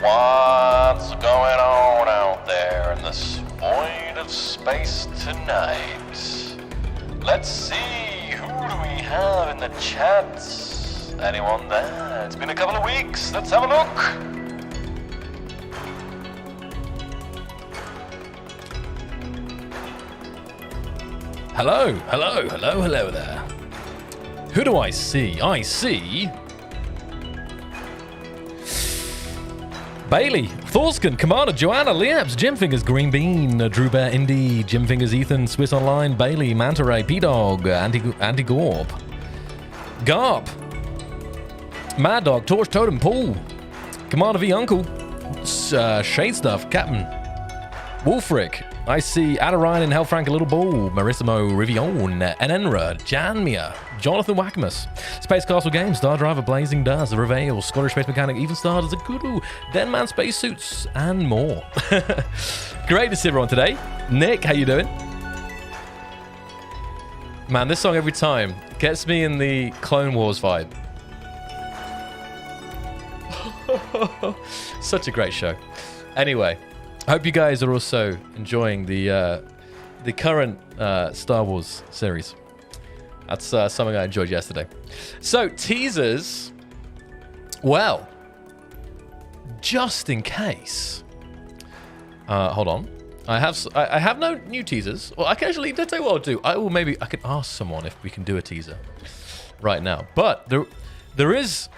What's going on out there in this void of space tonight? Let's see, who do we have in the chat? Anyone there? It's been a couple of weeks. Let's have a look. Hello there. Who do I see? I see Bailey, Thorskin, Commander, Joanna, Liabs, Jimfingers, Green Bean, Drew Bear, Indy, Jimfingers, Ethan, Swiss Online, Bailey, Manta Ray, P-Dog, Anti-Gorb, Garp, Mad Dog, Torch Totem, Paul, Commander V Uncle, Shade Stuff, Captain, Wolfric, I see Adarine and Hellfrank, a Little Bull, Marissimo, Rivion, Enenra, Janmia, Jonathan Wackamus, Space Castle Games, Star Driver, Blazing Dust, The Reveal, Scottish Space Mechanic, Even Star, The Guru, Denman Spacesuits, and more. Great to see everyone today. Nick, how you doing? Man, this song every time gets me in the Clone Wars vibe. Such a great show. Anyway, I hope you guys are also enjoying the current Star Wars series. That's something I enjoyed yesterday. So, teasers. Well, just in case. Hold on. I have no new teasers. Well, I can actually, let's tell you what I'll do. I can ask someone if we can do a teaser right now. But there is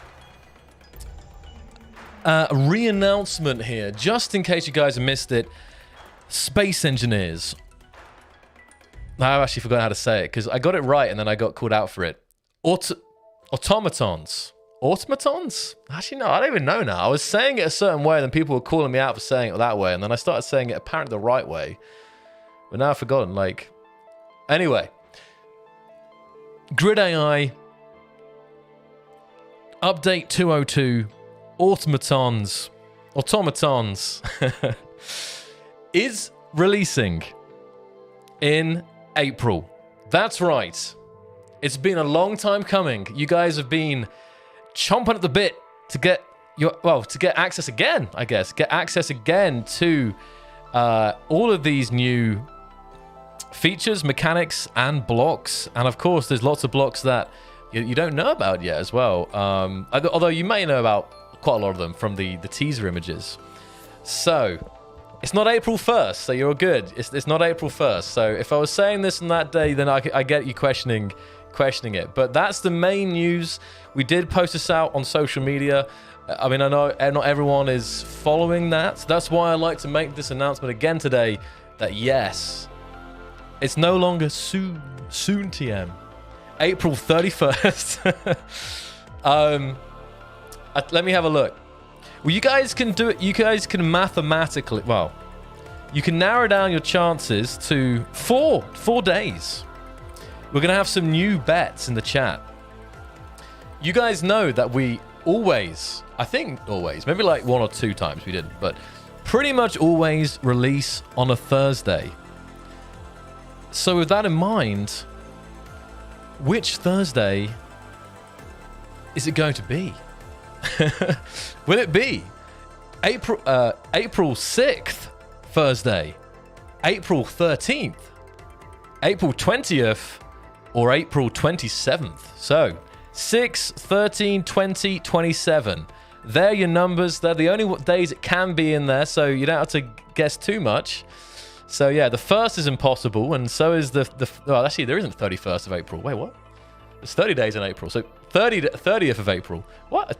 a re-announcement here, just in case you guys have missed it. Space Engineers. I've actually forgotten how to say it, because I got it right and then I got called out for it. Automatons. Automatons? Actually, no, I don't even know now. I was saying it a certain way, and then people were calling me out for saying it that way, and then I started saying it apparently the right way. But now I've forgotten, like... Anyway. Grid AI. Update 202. Automatons is releasing in April. That's right. It's been a long time coming. You guys have been chomping at the bit to get access again, I guess. Get access again to all of these new features, mechanics, and blocks. And of course, there's lots of blocks that you don't know about yet as well. Although you may know about quite a lot of them from the teaser images. So, it's not April 1st, so you're good. It's not April 1st. So, if I was saying this on that day, then I get you questioning it. But that's the main news. We did post this out on social media. I mean, I know not everyone is following that. So that's why I like to make this announcement again today, that yes, it's no longer soon TM. April 31st. Let me have a look. Well, you guys can do it. You guys can mathematically... Well, you can narrow down your chances to 4 days. We're going to have some new bets in the chat. You guys know that we always... I think always. Maybe like 1 or 2 times we didn't. But pretty much always release on a Thursday. So with that in mind, which Thursday is it going to be? Will it be April 6th Thursday, April 13th, April 20th, or April 27th? So 6, 13, 20, 27. They're your numbers. They're the only days it can be in there, so you don't have to guess too much. So yeah, the 1st is impossible, and so is well, actually there isn't 31st of April. Wait, what? There's 30 days in April, so 30th of April. What?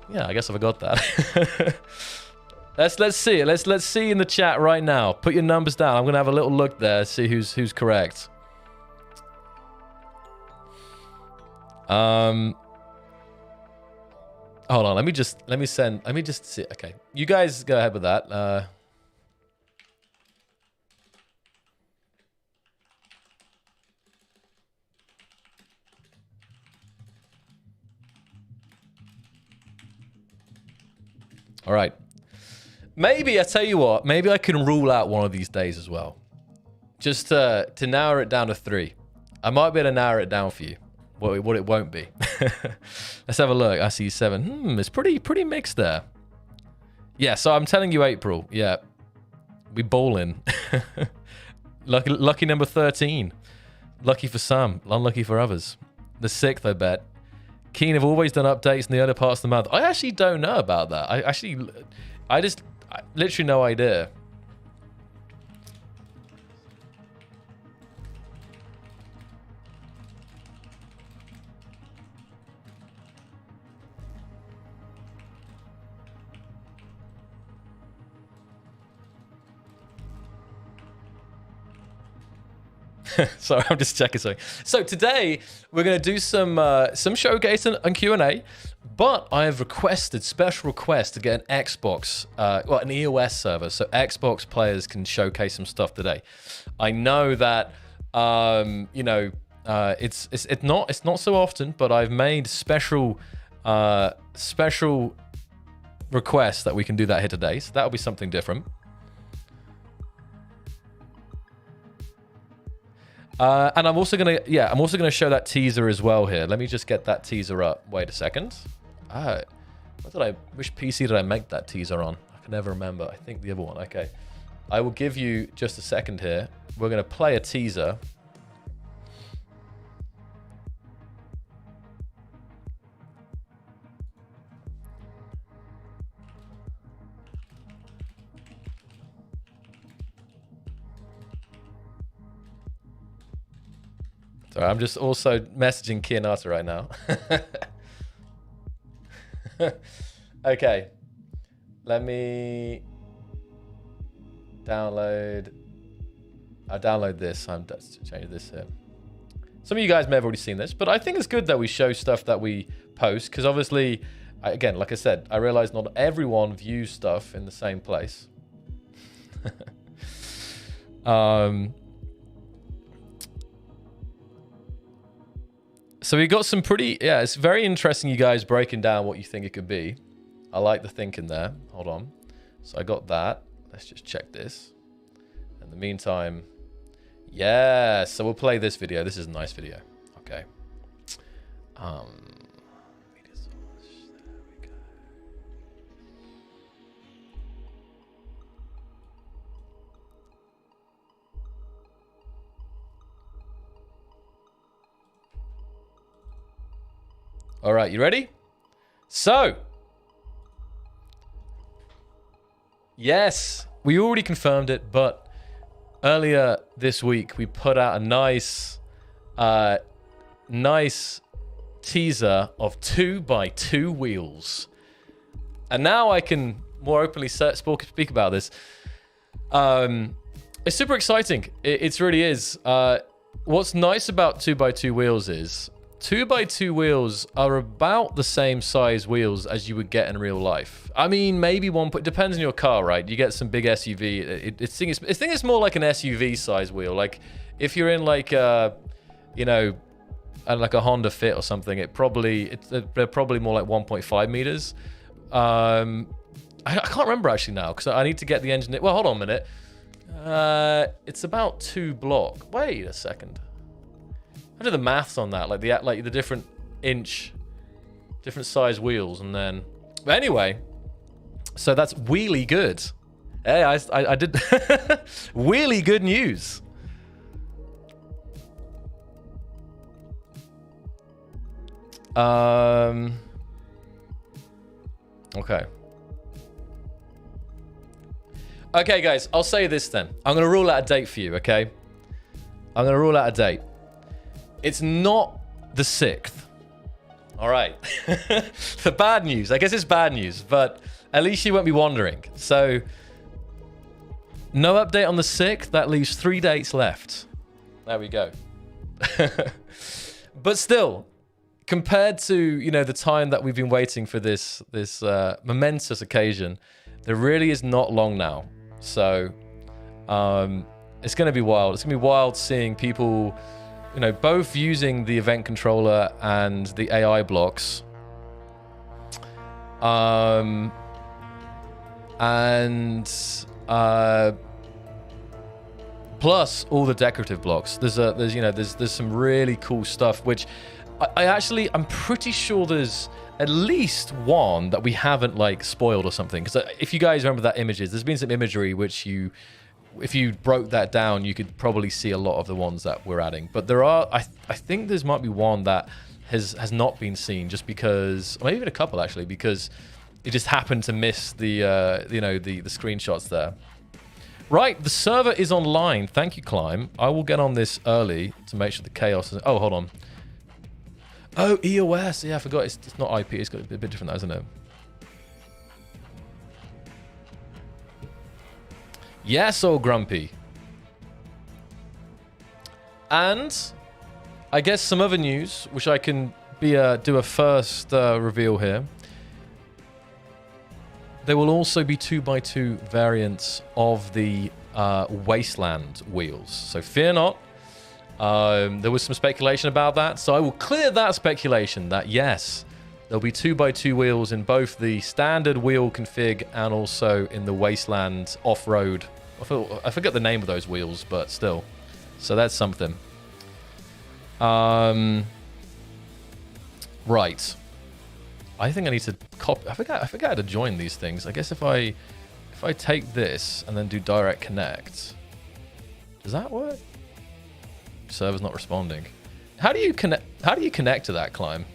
Yeah, I guess I forgot that. Let's see it. Let's see in the chat right now. Put your numbers down. I'm gonna have a little look there, see who's correct. Hold on. Let me just see. Okay, you guys go ahead with that. All right. Maybe, I tell you what, maybe I can rule out one of these days as well. Just to narrow it down to 3. I might be able to narrow it down for you. What it won't be. Let's have a look. I see 7. It's pretty mixed there. Yeah, so I'm telling you, April. Yeah, we ballin'. Lucky number 13. Lucky for some, unlucky for others. The 6th, I bet. Keen have always done updates in the other parts of the month. I actually don't know about that. I literally no idea. Sorry, I'm just checking something. So today we're going to do some showcase and Q&A, but I have requested special request to get an Xbox, an EOS server, so Xbox players can showcase some stuff today. I know that it's not so often, but I've made special requests that we can do that here today. So that'll be something different. And I'm also gonna show that teaser as well here. Let me just get that teaser up. Wait a second. Which PC did I make that teaser on? I can never remember. I think the other one. Okay. I will give you just a second here. We're gonna play a teaser. Sorry, I'm just also messaging Kianata right now. Okay. Let me download. I'll download this. I'm just changing this here. Some of you guys may have already seen this, but I think it's good that we show stuff that we post, because obviously, again, like I said, I realize not everyone views stuff in the same place. So we got some it's very interesting, you guys breaking down what you think it could be. I like the thinking there. Hold on. So I got that. Let's just check this. In the meantime, yeah, so we'll play this video. This is a nice video. Okay. Media source. There we go. All right, you ready? So, yes, we already confirmed it, but earlier this week we put out a nice teaser of 2x2 wheels, and now I can more openly speak about this. It's super exciting. It really is. What's nice about 2x2 wheels is 2x2 wheels are about the same size wheels as you would get in real life. I mean, maybe it depends on your car, right? You get some big SUV. I think it's more like an SUV size wheel. Like if you're in like like a Honda Fit or something, they're probably more like 1.5 meters. I can't remember actually now because I need to get the engine. Well, hold on a minute. It's about 2 block. Wait a second. I do the maths on that, like the different size wheels, and then. But anyway, so that's really good. Hey, I did really good news. Okay. Okay, guys, I'll say this then. I'm gonna rule out a date for you. Okay. I'm gonna rule out a date. It's not the 6th. All right. The bad news. I guess it's bad news, but at least you won't be wondering. So, no update on the 6th. That leaves 3 dates left. There we go. But still, compared to, the time that we've been waiting for this momentous occasion, there really is not long now. So, it's going to be wild. It's going to be wild seeing people... both using the event controller and the AI blocks. Plus all the decorative blocks. There's some really cool stuff, which I'm pretty sure there's at least one that we haven't like spoiled or something. Because if you guys remember that images, there's been some imagery which if you broke that down, you could probably see a lot of the ones that we're adding. But there are, I think there might be one that has not been seen just because, or maybe even a couple actually, because it just happened to miss the the screenshots there. Right, the server is online. Thank you, Climb. I will get on this early to make sure the chaos is... Oh, hold on. Oh, EOS. Yeah, I forgot. It's not IP. It's got a bit different, isn't it? Yes, old Grumpy. And I guess some other news, which I can do a first reveal here. There will also be 2x2 variants of the Wasteland wheels. So fear not. There was some speculation about that. So I will clear that speculation that yes, there'll be 2x2 wheels in both the standard wheel config and also in the Wasteland off-road. I forget the name of those wheels, but still. So that's something. Right. I think I need to copy. I forgot how to join these things. I guess if I take this and then do direct connect, does that work? Server's not responding. How do you connect? How do you connect to that, Climb?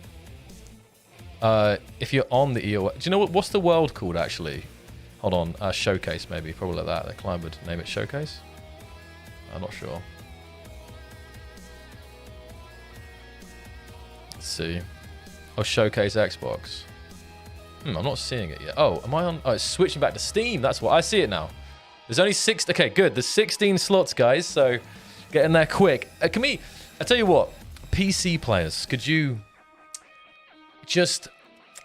If you're on the EOS, do you know what's the world called actually? Hold on, showcase maybe, probably like that. The Climb would name it showcase. I'm not sure. Let's see. Oh, showcase Xbox. I'm not seeing it yet. Oh, am I on? Oh, it's switching back to Steam. That's what I see it now. There's only 6. Okay, good. There's 16 slots, guys. So get in there quick. Can we? I tell you what, PC players, could you just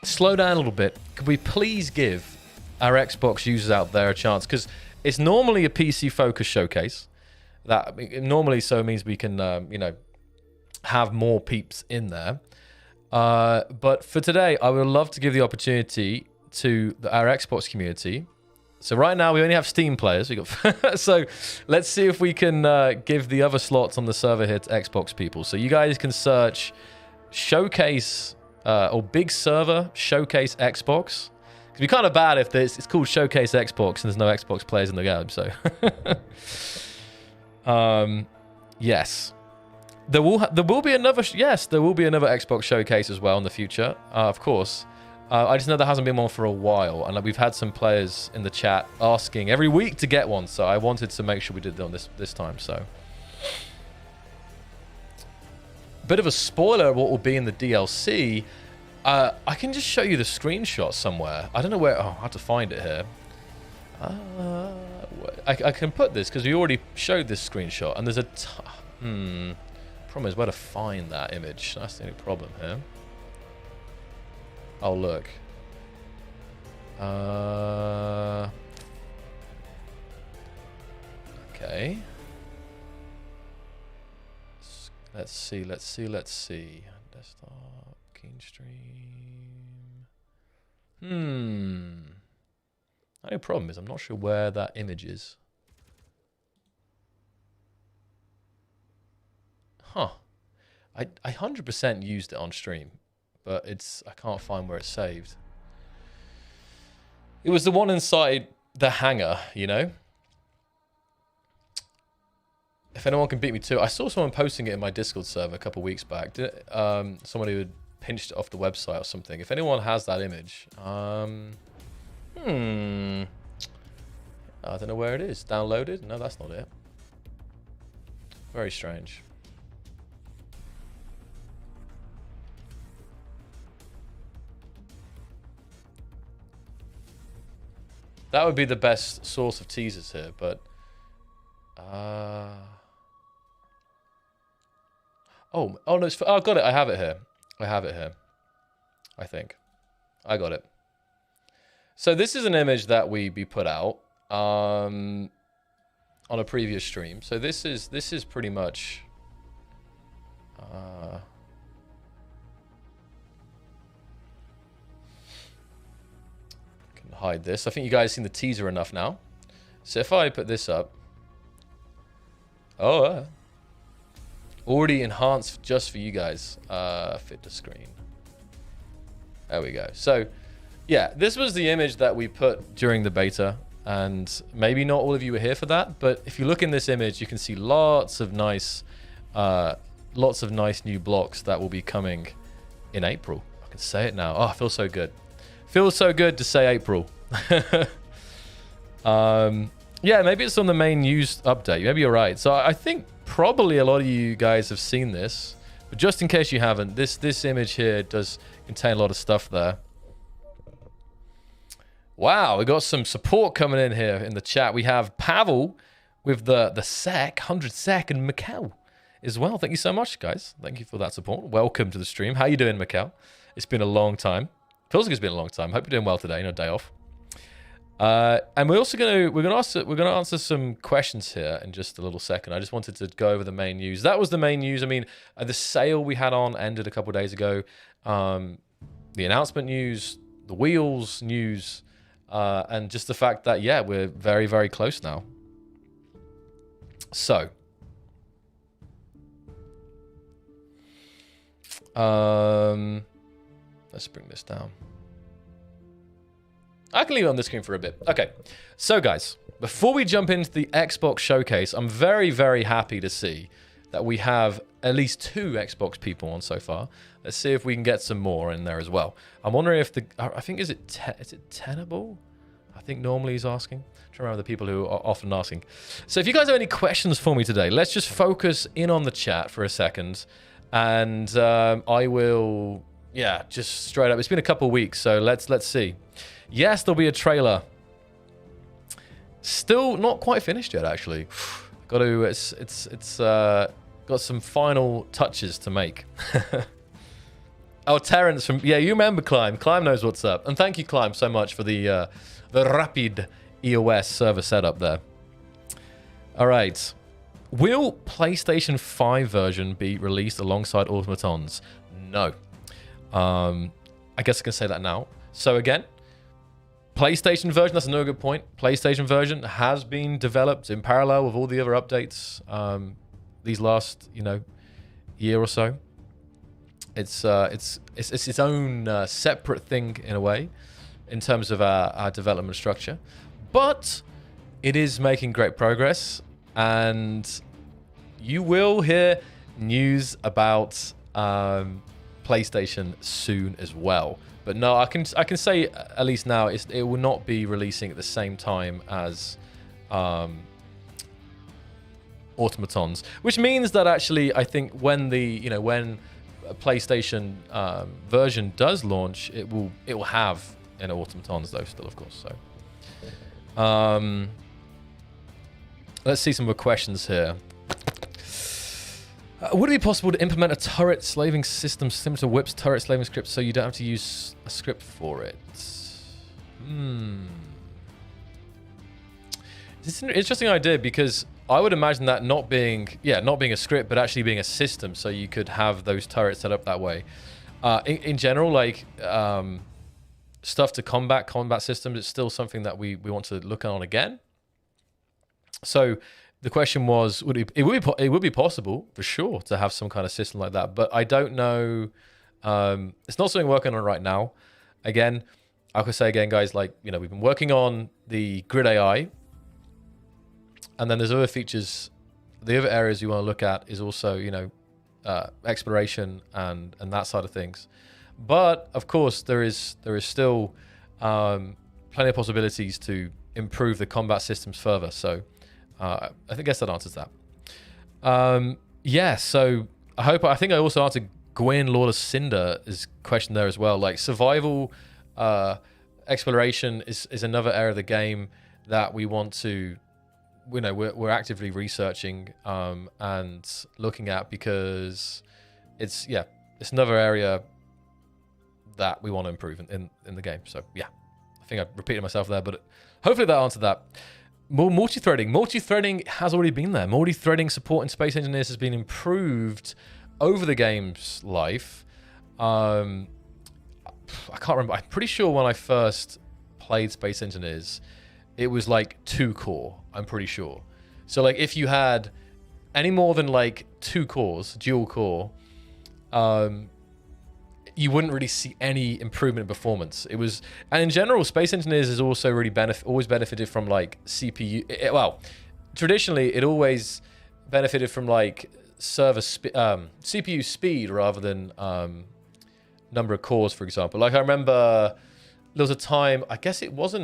slow down a little bit? Could we please give our Xbox users out there a chance? Because it's normally a PC focused showcase. That normally so means we can have more peeps in there. But for today, I would love to give the opportunity to our Xbox community. So right now we only have Steam players. So let's see if we can give the other slots on the server here to Xbox people. So you guys can search Showcase or Big Server Showcase Xbox. It'd be kind of bad if it's called Showcase Xbox and there's no Xbox players in the game. So yes. There will be another Xbox showcase as well in the future, of course. I just know there hasn't been one for a while, and we've had some players in the chat asking every week to get one, so I wanted to make sure we did it on this time. So, bit of a spoiler of what will be in the DLC. I can just show you the screenshot somewhere. I don't know where. Oh, I have to find it here. I can put this because we already showed this screenshot, and there's a. Problem is where to find that image. That's the only problem here. Oh, look. Okay. Let's see. Desktop, Keen Stream. The only problem is I'm not sure where that image is. Huh. I 100% used it on stream, but I can't find where it's saved. It was the one inside the hangar, you know? If anyone can beat me to it. I saw someone posting it in my Discord server a couple weeks back. Somebody who had pinched it off the website or something. If anyone has that image, I don't know where it is. Downloaded? No, that's not it. Very strange. That would be the best source of teasers here, but oh no, I got it. I have it here. I think I got it. So this is an image that we put out on a previous stream. So this is pretty much hide this. I think you guys seen the teaser enough now. So if I put this up, already enhanced just for you guys, fit to screen. There we go. So, yeah, this was the image that we put during the beta, and maybe not all of you were here for that, but if you look in this image, you can see lots of nice new blocks that will be coming in April. I can say it now. Oh, I feel so good. Feels so good to say April. Yeah, maybe it's on the main news update. Maybe you're right. So I think probably a lot of you guys have seen this, but just in case you haven't, this image here does contain a lot of stuff there. Wow, we got some support coming in here in the chat. We have Pavel with the sec, 100 sec, and Mikkel as well. Thank you so much, guys. Thank you for that support. Welcome to the stream. How you doing, Mikkel? It's been a long time. Feels like it's been a long time. Hope you're doing well today. No day off. And we're also gonna answer some questions here in just a little second. I just wanted to go over the main news. That was the main news. I mean, the sale we had on ended a couple of days ago. The announcement news, the wheels news, and just the fact that yeah, we're very, very close now. So, let's bring this down. I can leave it on the screen for a bit. Okay, so guys, before we jump into the Xbox showcase, I'm very, very happy to see that we have at least 2 Xbox people on so far. Let's see if we can get some more in there as well. I'm wondering if I think, is it Tenable? I think normally he's asking. I'm trying to remember the people who are often asking. So if you guys have any questions for me today, let's just focus in on the chat for a second. And I will, yeah, just straight up. It's been a couple of weeks, so let's see. Yes, there'll be a trailer. Still not quite finished yet, actually. Got to, it's got some final touches to make. Oh, Terrence from, yeah, you remember Climb. Climb knows what's up. And thank you, Climb, so much for the rapid EOS server setup there. All right. Will PlayStation 5 version be released alongside Automatons? No. I guess I can say that now. So again, PlayStation version, that's another good point. PlayStation version has been developed in parallel with all the other updates these last, year or so. It's its own separate thing in a way in terms of our development structure. But it is making great progress, and you will hear news about PlayStation soon as well. But no, I can say at least now it will not be releasing at the same time as Automatons, which means that actually I think when when a PlayStation version does launch, it will have an Automatons though still, of course. So let's see some more questions here. Would it be possible to implement a turret slaving system similar to Whip's turret slaving script so you don't have to use a script for it? It's an interesting idea, because I would imagine that not being a script, but actually being a system, so you could have those turrets set up that way. In general, like stuff to combat systems, it's still something that we want to look on again. So the question was, it would be possible for sure to have some kind of system like that, but I don't know. It's not something we're working on right now. Again, I could say again, guys, like we've been working on the grid AI, and then there's other features. The other areas you want to look at is also exploration and that side of things. But of course, there is still plenty of possibilities to improve the combat systems further. So. I guess that answers that. Yeah, so I think I also answered Gwyn Lord of Cinder's question there as well. Like survival exploration is another area of the game that we want to, we're actively researching and looking at, because it's another area that we want to improve in the game. So yeah, I think I repeated myself there, but hopefully that answered that. More multi-threading. Multi-threading has already been there. Multi-threading support in Space Engineers has been improved over the game's life. I can't remember. I'm pretty sure when I first played Space Engineers, it was like 2 core. I'm pretty sure. So like if you had any more than like 2 cores, dual core, you wouldn't really see any improvement in performance. It was, and in general, Space Engineers has also really always benefited from like CPU. Well, traditionally, it always benefited from like CPU speed rather than number of cores, for example. Like I remember there was a time, I guess it was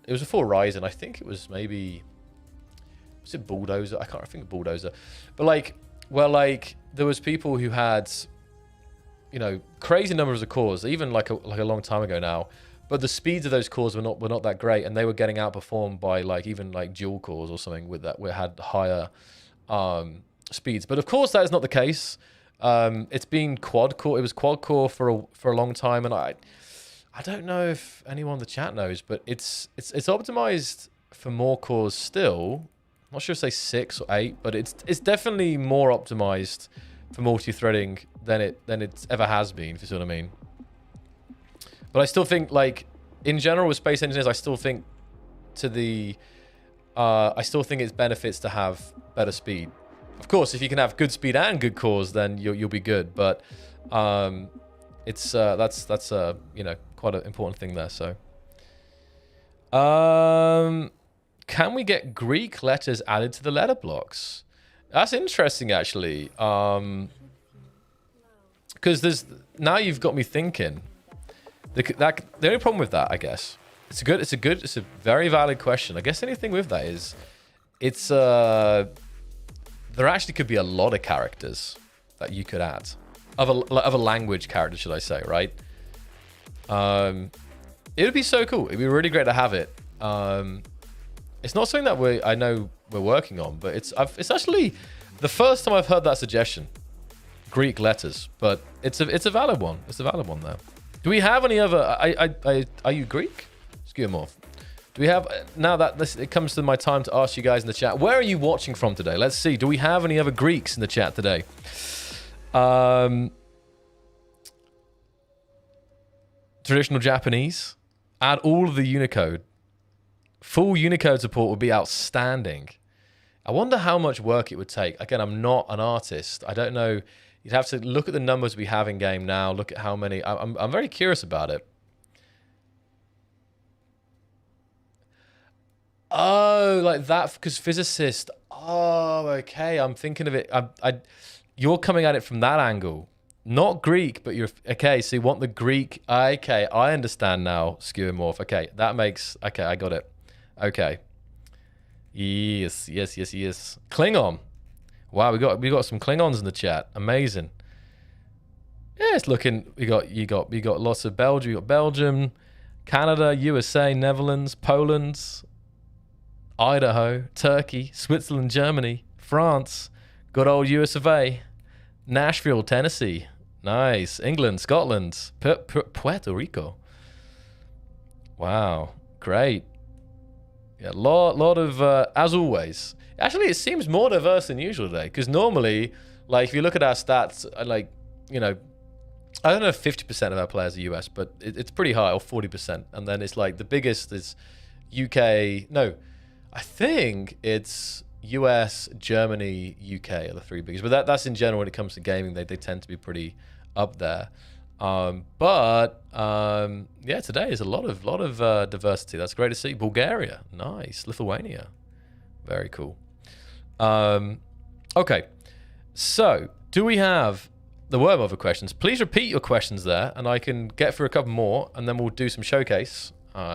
before Ryzen. I think it was maybe, was it Bulldozer? I can't think of Bulldozer, but like, well, like there was people who had, you know, crazy numbers of cores, even like a long time ago now, but the speeds of those cores were not that great, and they were getting outperformed by like even like dual cores or something with that, where it had higher speeds. But of course, that is not the case. It's been quad core. It was quad core for a long time, and I don't know if anyone in the chat knows, but it's optimized for more cores still. I'm not sure if say 6 or 8, but it's definitely more optimized for multi-threading than it ever has been, if you see what I mean. But I still think, like, in general with Space Engineers, I still think it's benefits to have better speed. Of course, if you can have good speed and good cores, then you'll be good. But that's you know, quite an important thing there. So, can we get Greek letters added to the letter blocks? That's interesting, actually. Because now you've got me thinking. The only problem with that, I guess, it's a very valid question. I guess the only thing with that is, there actually could be a lot of characters that you could add of a language character, should I say, right? It would be so cool. It'd be really great to have it. It's not something that I know we're working on, but it's actually the first time I've heard that suggestion. Greek letters, but it's a valid one. It's a valid one though. Do we have any other? Are you Greek? Skewmorph. Do we have, now that it comes to my time to ask you guys in the chat, where are you watching from today? Let's see. Do we have any other Greeks in the chat today? Traditional Japanese. Add all of the Unicode. Full Unicode support would be outstanding. I wonder how much work it would take. Again, I'm not an artist. I don't know. You'd have to look at the numbers we have in game now. Look at how many. I'm very curious about it. Oh, like that, because physicist. Oh, okay. I'm thinking of it. You're coming at it from that angle. Not Greek, but you're... Okay, so you want the Greek... Okay, I understand now, Skewmorph. Okay, that makes... Okay, I got it. Okay. Yes. Klingon. Wow, we got some Klingons in the chat. Amazing. Yeah, it's looking... You got lots of Belgium. You got Belgium, Canada, USA, Netherlands, Poland, Idaho, Turkey, Switzerland, Germany, France, good old US of A, Nashville, Tennessee, nice, England, Scotland, Puerto Rico. Wow, great. Yeah, lot of, as always. Actually, it seems more diverse than usual today, because normally, like, if you look at our stats, like, you know, I don't know if 50% of our players are US, but it's pretty high, or 40%. And then it's like, the biggest is UK, no, I think it's US, Germany, UK are the three biggest. But that's in general when it comes to gaming. They tend to be pretty up there. Yeah, today is a lot of diversity. That's great to see. Bulgaria, nice. Lithuania, very cool. Okay, so do we have... There were other questions. Please repeat your questions there, and I can get through a couple more, and then we'll do some showcase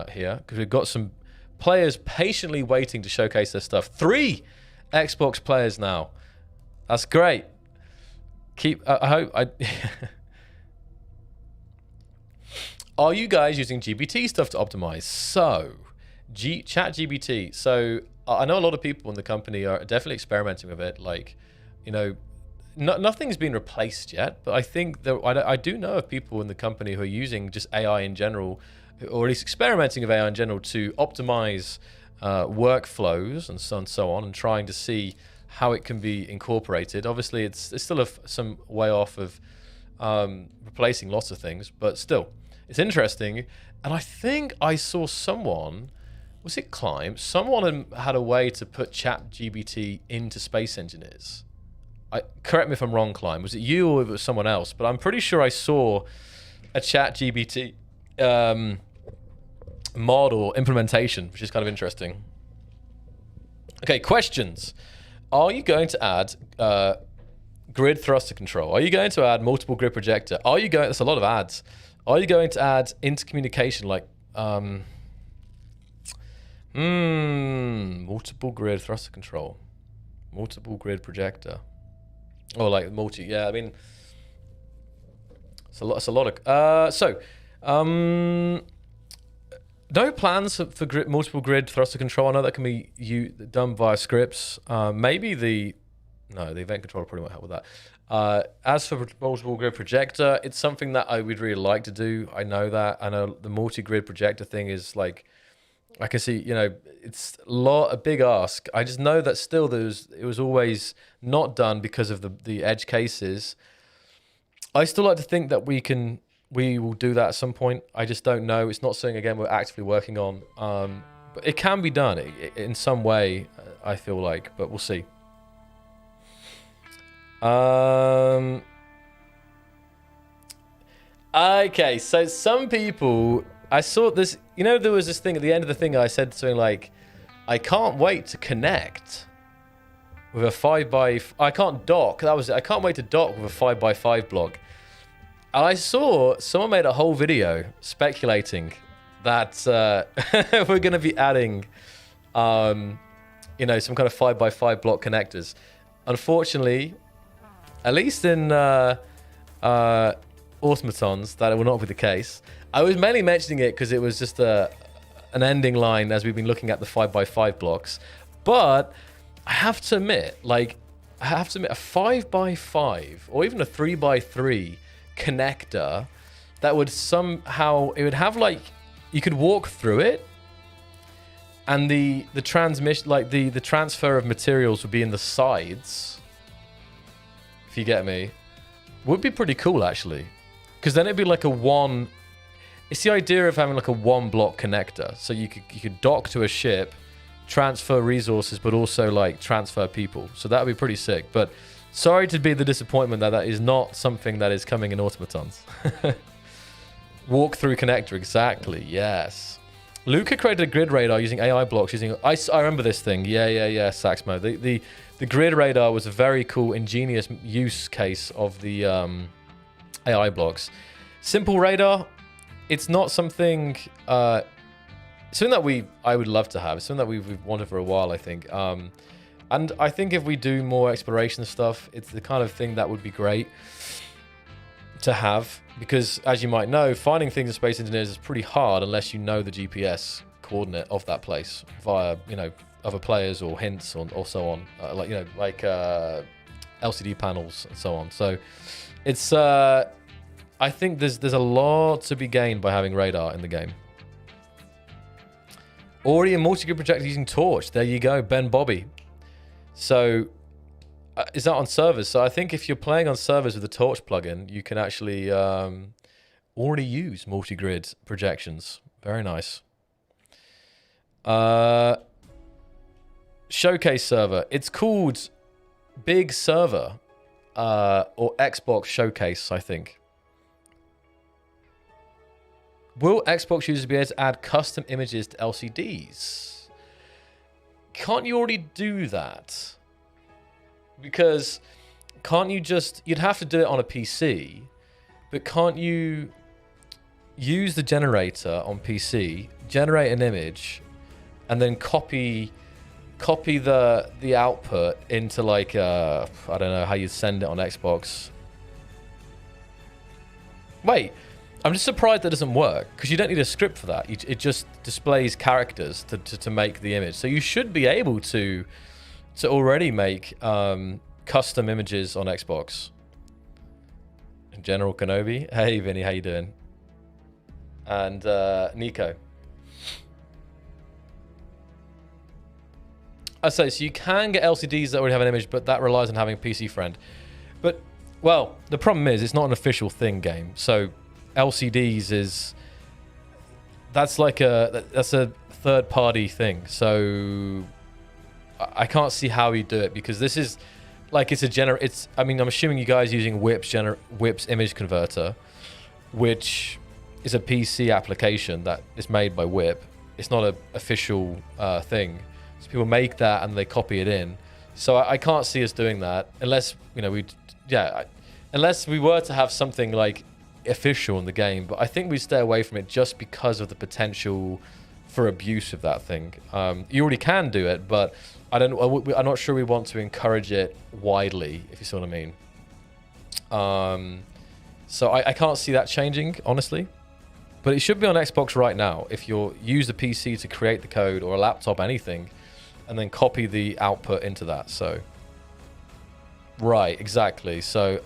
here, because we've got some players patiently waiting to showcase their stuff. 3 Xbox players now. That's great. I hope Are you guys using GPT stuff to optimize? So, ChatGPT. So, I know a lot of people in the company are definitely experimenting with it. Like, you know, nothing's been replaced yet, but I think that I do know of people in the company who are using just AI in general, or at least experimenting with AI in general, to optimize workflows and so on, and trying to see how it can be incorporated. Obviously, it's still some way off of replacing lots of things, but still, it's interesting. And I think I saw someone, was it Climb? Someone had a way to put ChatGPT into Space Engineers. Correct me if I'm wrong, Climb. Was it you or it was someone else? But I'm pretty sure I saw a ChatGPT mod or implementation, which is kind of interesting. Okay, questions. Are you going to add grid thruster control? Are you going to add multiple grid projector? Are you going? That's a lot of ads. Are you going to add intercommunication like multiple grid thruster control, multiple grid projector, or like multi? Yeah, I mean, it's a lot. It's a lot of. No plans for multiple grid thruster control. I know that can be done via scripts. Maybe the event controller probably won't help with that. As for multiple grid projector, it's something that I would really like to do. I know that. I know the multi-grid projector thing is like, I can see, it's a big ask. I just know that still it was always not done because of the edge cases. I still like to think that we will do that at some point. I just don't know. It's not something, again, we're actively working on. But it can be done in some way, I feel like, but we'll see. Okay, so some people, I saw this, there was this thing at the end of the thing, I said something like, I can't wait to connect with a 5x, I can't dock, that was it, I can't wait to dock with a 5x5 block. And I saw someone made a whole video speculating that we're going to be adding, some kind of 5x5 block connectors. Unfortunately, at least in automatons, that will not be the case. I was mainly mentioning it because it was just an ending line as we've been looking at the 5x5 blocks. But I have to admit, a 5x5 or even a 3x3 connector that would somehow, it would have you could walk through it, and the transmission, the transfer of materials would be in the sides, if you get me. Would be pretty cool, actually, because then it'd be like it's the idea of having like a one block connector, so you could dock to a ship, transfer resources, but also transfer people. So that would be pretty sick. But sorry to be the disappointment that is not something that is coming in automatons. Walk through connector, exactly. Yes. Luca created a grid radar using AI blocks. I remember this thing. Yeah, Saxmo. The grid radar was a very cool, ingenious use case of the AI blocks. Simple radar. It's not something. Something that I would love to have. It's something that we've wanted for a while, I think. And I think if we do more exploration stuff, it's the kind of thing that would be great to have, because as you might know, finding things in Space Engineers is pretty hard unless you know the GPS coordinate of that place via, other players or hints or so on, LCD panels and so on. So it's, I think there's a lot to be gained by having radar in the game. Already a multi-grid projector using Torch. There you go, Ben Bobby. So is that on servers? So I think if you're playing on servers with the Torch plugin, you can actually already use multi-grid projections. Very nice. Showcase server. It's called Big Server or Xbox Showcase, I think. Will Xbox users be able to add custom images to LCDs? Can't you already do that? Because can't you you'd have to do it on a PC, but can't you use the generator on PC, generate an image, and then copy the output into I don't know how you'd send it on Xbox. Wait, I'm just surprised that doesn't work, because you don't need a script for that. It just displays characters to make the image. So you should be able to already make custom images on Xbox. General Kenobi. Hey, Vinny, how you doing? And Nico. I say, so you can get LCDs that already have an image, but that relies on having a PC friend. But, well, the problem is it's not an official thing game. So LCDs that's a third-party thing. So I can't see how you do it, because this is I'm assuming you guys using Whip's image converter, which is a PC application that is made by Whip. It's not an official thing. So people make that and they copy it in. So I can't see us doing that unless, you know, unless we were to have something like official in the game. But I think we stay away from it just because of the potential for abuse of that thing. You already can do it, but I'm not sure we want to encourage it widely, if you see what I mean. So I can't see that changing, honestly. But it should be on Xbox right now. If you use the PC to create the code or a laptop, anything, and then copy the output into that. So, right, exactly. So,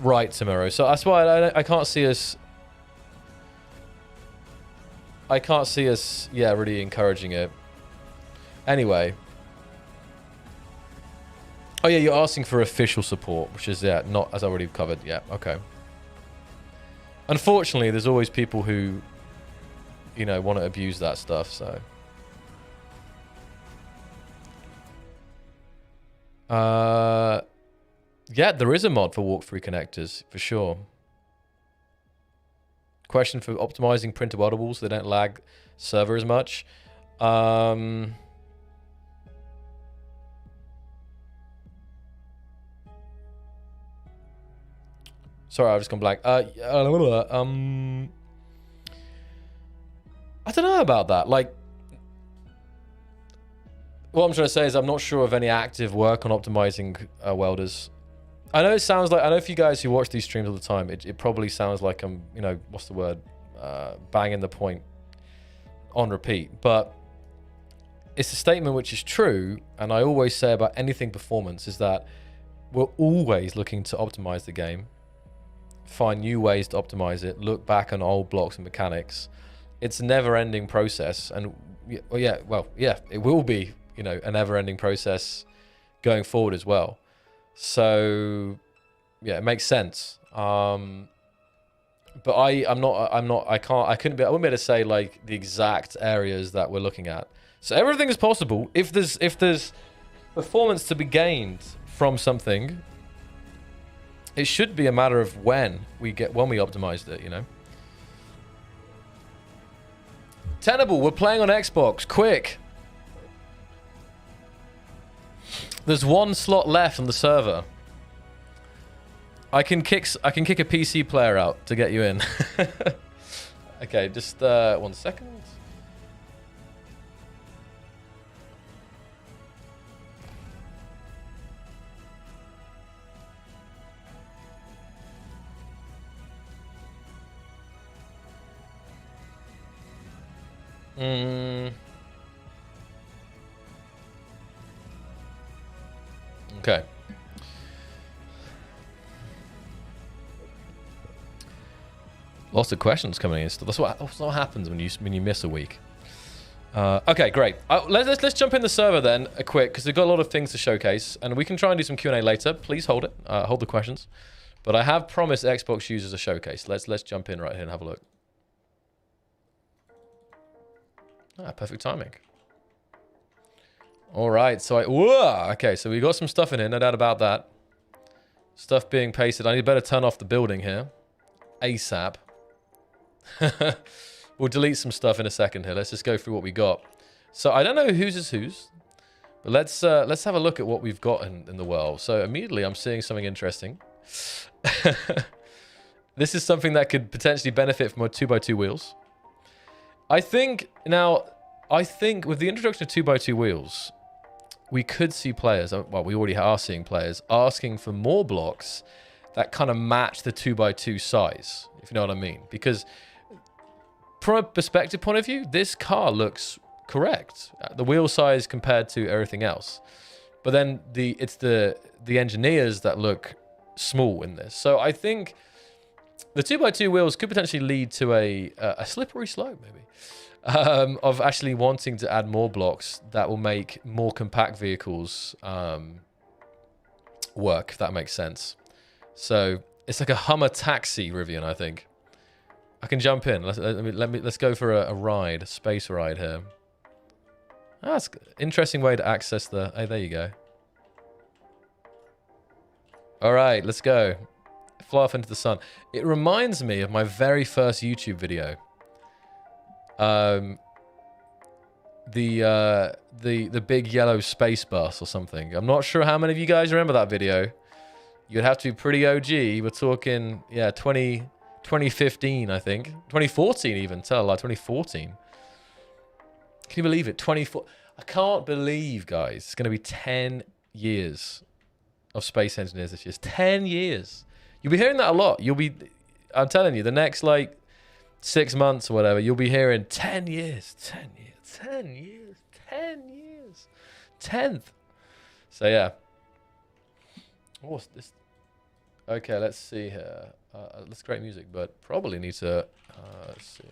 right, Tomorrow. So that's why I can't see us. I can't see us, yeah, really encouraging it. Anyway. Oh yeah, you're asking for official support, which is, yeah, not, as I already covered. Yeah, okay. Unfortunately, there's always people who, you know, want to abuse that stuff, so. Yeah, there is a mod for walkthrough connectors, for sure. Question for optimizing printable audibles so they don't lag server as much. Sorry, I've just gone blank. I don't know about that. Like, what I'm trying to say is I'm not sure of any active work on optimizing welders. I know it sounds like, I know for you guys who watch these streams all the time, it probably sounds like I'm, you know, what's the word? Banging the point on repeat. But it's a statement which is true, and I always say about anything performance is that we're always looking to optimize the game. Find new ways to optimize it, look back on old blocks and mechanics. It's a never-ending process, and it will be, you know, a never-ending process going forward as well. So yeah, it makes sense. But I wouldn't be able to say like the exact areas that we're looking at. So everything is possible if there's performance to be gained from something. It should be a matter of when we optimized it, you know. Tenable, we're playing on Xbox. Quick. There's one slot left on the server. I can kick a PC player out to get you in. Okay, just 1 second. Okay. Lots of questions coming in. That's what happens when you miss a week. Okay, great. Let's jump in the server then, quick, because we've got a lot of things to showcase, and we can try and do some Q&A later. Please hold it. Hold the questions. But I have promised Xbox users a showcase. Let's jump in right here and have a look. Perfect timing. All right, so okay, so we got some stuff in here, no doubt about that. Stuff being pasted. I need better turn off the building here. ASAP. We'll delete some stuff in a second here. Let's just go through what we got. So I don't know whose is whose, but let's have a look at what we've got in the world. So immediately I'm seeing something interesting. This is something that could potentially benefit from our 2x2 wheels. I think with the introduction of 2x2 wheels, we could see players, well, we already are seeing players asking for more blocks that kind of match the 2x2 size, if you know what I mean. Because from a perspective point of view, this car looks correct. The wheel size compared to everything else. But then it's the engineers that look small in this. So I think the 2x2 wheels could potentially lead to a slippery slope, maybe. Of actually wanting to add more blocks that will make more compact vehicles work, if that makes sense. So it's like a Hummer taxi, Rivian, I think. I can jump in. Let's go for a ride, a space ride here. That's an interesting way to access the... Hey, there you go. All right, let's go. fly off into the sun. It reminds me of my very first YouTube video. The big yellow space bus or something. I'm not sure how many of you guys remember that video. You'd have to be pretty OG. We're talking, yeah, 2015, I think. 2014 even. Tell a lie, 2014. Can you believe it? 24. I can't believe, guys, it's going to be 10 years of Space Engineers this year. It's 10 years. You'll be hearing that a lot. I'm telling you, the next, like, 6 months or whatever, you'll be hearing 10 years, 10 years, 10 years, 10 years, 10th. So, yeah. What's this? Okay, let's see here. That's great music, but probably need to, let's see.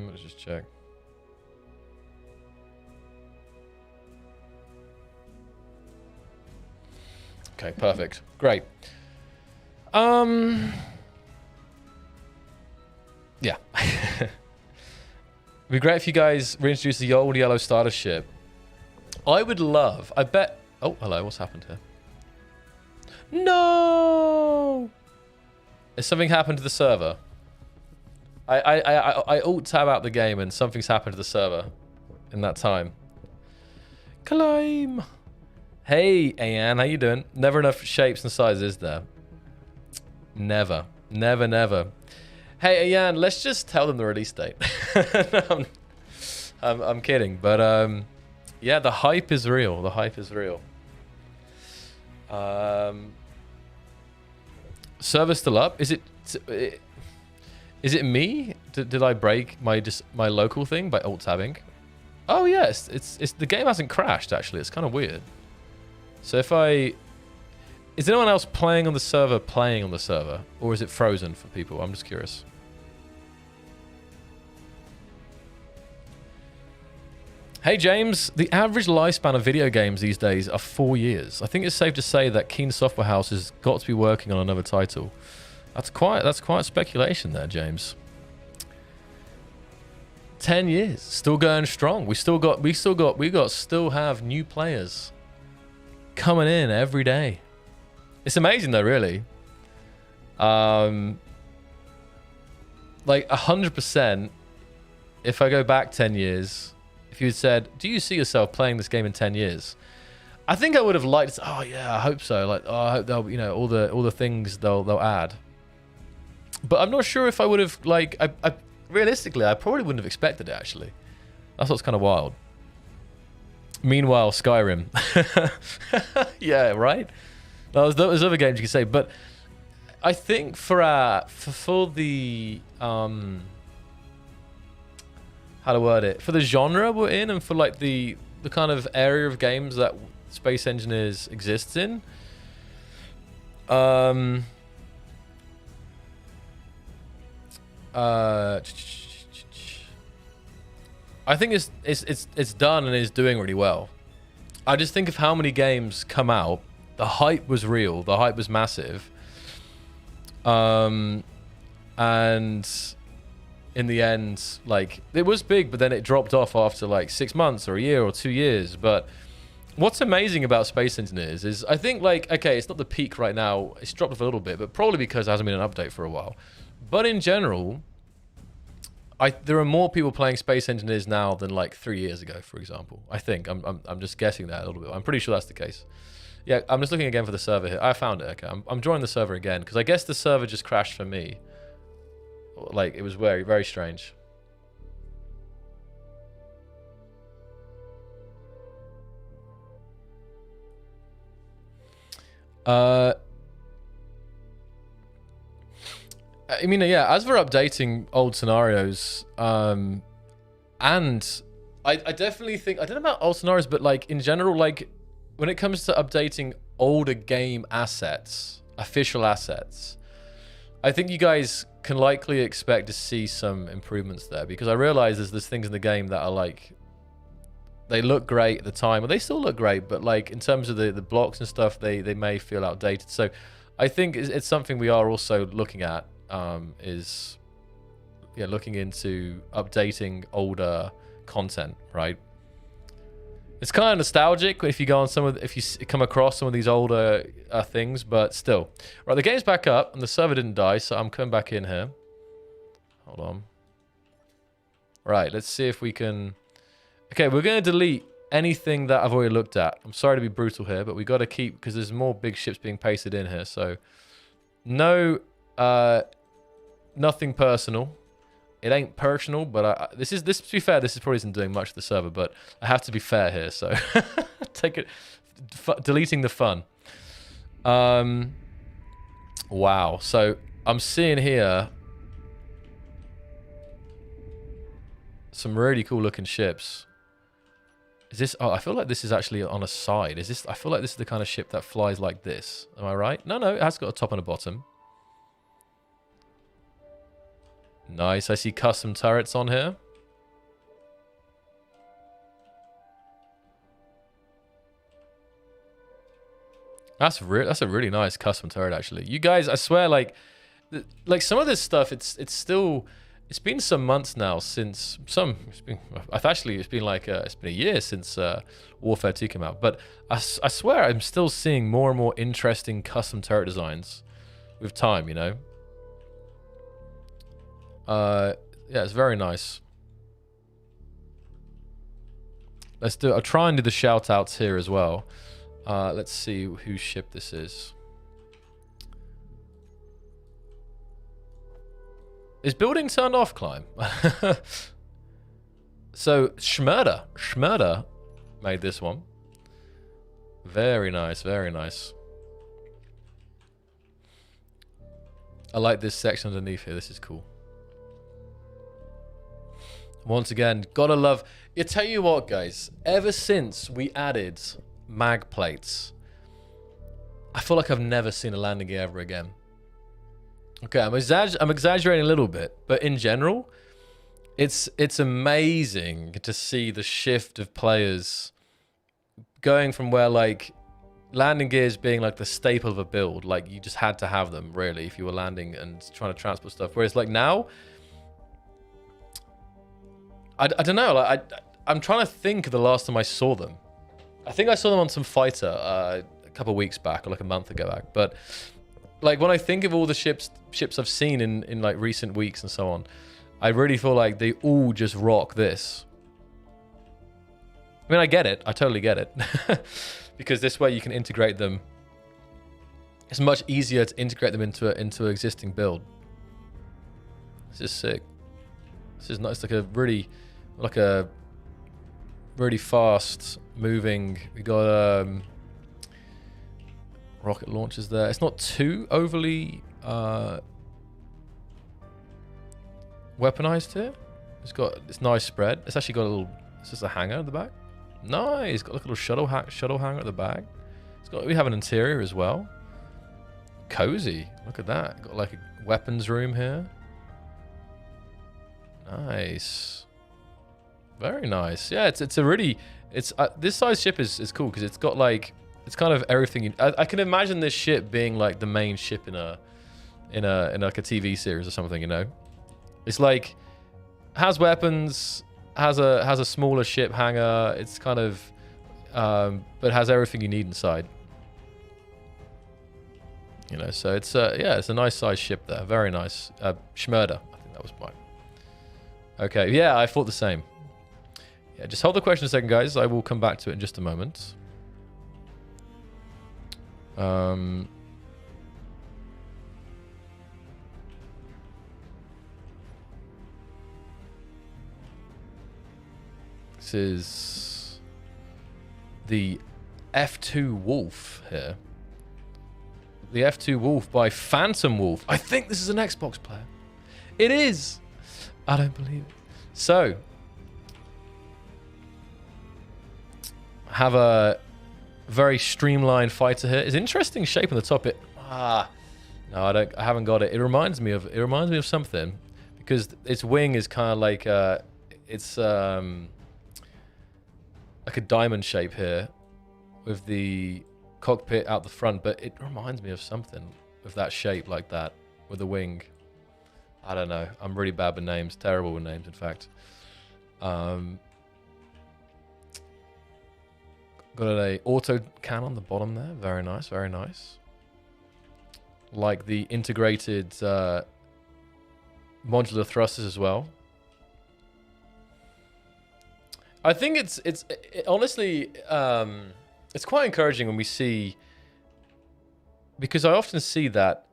Let's just check. Okay, perfect. Great. Yeah. It'd be great if you guys reintroduce the old yellow starter ship. I would love, I bet, oh, hello, what's happened here? No! Has something happened to the server? I alt-tab out the game and something's happened to the server in that time. Climb! Hey, Ayan, how you doing? Never enough shapes and sizes, is there? Never. Never, never. Hey, Ayan, let's just tell them the release date. No, I'm kidding, but yeah, the hype is real. The hype is real. Server still up? Is it me? Did I break my local thing by alt-tabbing? Oh yes, it's the game hasn't crashed actually. It's kind of weird. So is anyone else playing on the server, or is it frozen for people? I'm just curious. Hey James, the average lifespan of video games these days are 4 years. I think it's safe to say that Keen Software House has got to be working on another title. That's quite speculation there, James. 10 years, still going strong. We still have new players coming in every day. It's amazing though, really. Like 100%. If I go back 10 years, if you had said, "Do you see yourself playing this game in 10 years?" I think I would have liked. Oh yeah, I hope so. Like, oh, I hope they'll, all the things they'll add. But I'm not sure if I would have, like, I realistically, I probably wouldn't have expected it, actually. That's what's kind of wild. Meanwhile, Skyrim. Yeah, right? There's other games you could say, but I think for the, how to word it, for the genre we're in and for, like, the kind of area of games that Space Engineers exists in, I think it's done and is doing really well. I just think of how many games come out. The hype was real. The hype was massive. And in the end, like, it was big, but then it dropped off after like 6 months or a year or 2 years. But what's amazing about Space Engineers is, I think, like, okay, it's not the peak right now. It's dropped off a little bit, but probably because there hasn't been an update for a while. But in general, there are more people playing Space Engineers now than like 3 years ago, for example. I think I'm just guessing that a little bit. I'm pretty sure that's the case. Yeah, I'm just looking again for the server here. I found it. Okay, I'm joining the server again because I guess the server just crashed for me. Like, it was very, very strange. I mean, yeah, as for updating old scenarios, and I definitely think, I don't know about old scenarios, but like in general, like when it comes to updating older game assets, official assets, I think you guys can likely expect to see some improvements there, because I realize there's things in the game that are like, they look great at the time, or they still look great, but like in terms of the blocks and stuff, they may feel outdated. So I think it's something we are also looking at, is looking into updating older content, right? It's kind of nostalgic if you go on if you come across some of these older things, but still. Right, the game's back up and the server didn't die, so I'm coming back in here. Hold on. Right, let's see if we can. Okay, we're going to delete anything that I've already looked at. I'm sorry to be brutal here, but we got to keep, because there's more big ships being pasted in here. So no, nothing personal. It ain't personal, but this to be fair, this probably isn't doing much to the server, but I have to be fair here, so take it, deleting the fun. Wow, so I'm seeing here some really cool looking ships. Is this, oh, I feel like this is actually on a side. Is this, I feel like this is the kind of ship that flies like this. Am I right? No, it has got a top and a bottom. Nice, I see custom turrets on here. That's a really nice custom turret, actually. You guys, I swear, like some of this stuff, it's been some months now since it's been a year since Warfare 2 came out. But I swear I'm still seeing more and more interesting custom turret designs with time, you know. Yeah, it's very nice. I'll try and do the shout outs here as well. Let's see whose ship this is. Is building turned off, Climb? So Schmurda made this one. Very nice, very nice. I like this section underneath here. This is cool. Once again, gotta love. You tell you what, guys. Ever since we added mag plates, I feel like I've never seen a landing gear ever again. Okay, I'm exaggerating a little bit, but in general, it's amazing to see the shift of players going from where like landing gears being like the staple of a build, like you just had to have them really if you were landing and trying to transport stuff. Whereas like now, I don't know. Like I'm trying to think of the last time I saw them. I think I saw them on some fighter a couple of weeks back, or like a month ago back. But like when I think of all the ships I've seen in like recent weeks and so on, I really feel like they all just rock this. I mean, I get it. I totally get it. Because this way you can integrate them. It's much easier to integrate them into an existing build. This is sick. This is nice. Like a really fast moving. We got rocket launchers there. It's not too overly weaponized here. It's nice spread. It's actually got a little. It's just a hangar at the back. Nice. Got like a little shuttle hangar at the back. We have an interior as well. Cozy. Look at that. Got like a weapons room here. Nice. Very nice. Yeah, it's a really this size ship is cool because it's got like it's kind of everything. I can imagine this ship being like the main ship in like a TV series or something. You know, it's like has weapons, has a smaller ship hangar. It's kind of but has everything you need inside. You know, so it's yeah, it's a nice size ship there. Very nice. Schmurda, I think that was mine. Okay, yeah, I thought the same. Yeah, just hold the question a second, guys. I will come back to it in just a moment. This is the F2 Wolf here. The F2 Wolf by Phantom Wolf. I think this is an Xbox player. It is. I don't believe it. So, have a very streamlined fighter here. It's interesting shape on the top. No, I don't. I haven't got it. It reminds me of something because its wing is kind of like it's like a diamond shape here with the cockpit out the front, but it reminds me of something with that shape like that with the wing. I don't know. I'm really bad with names. Terrible with names, in fact. Got an auto can on the bottom there. Very nice, very nice. Like the integrated modular thrusters as well. I think it's honestly it's quite encouraging when we see, because I often see that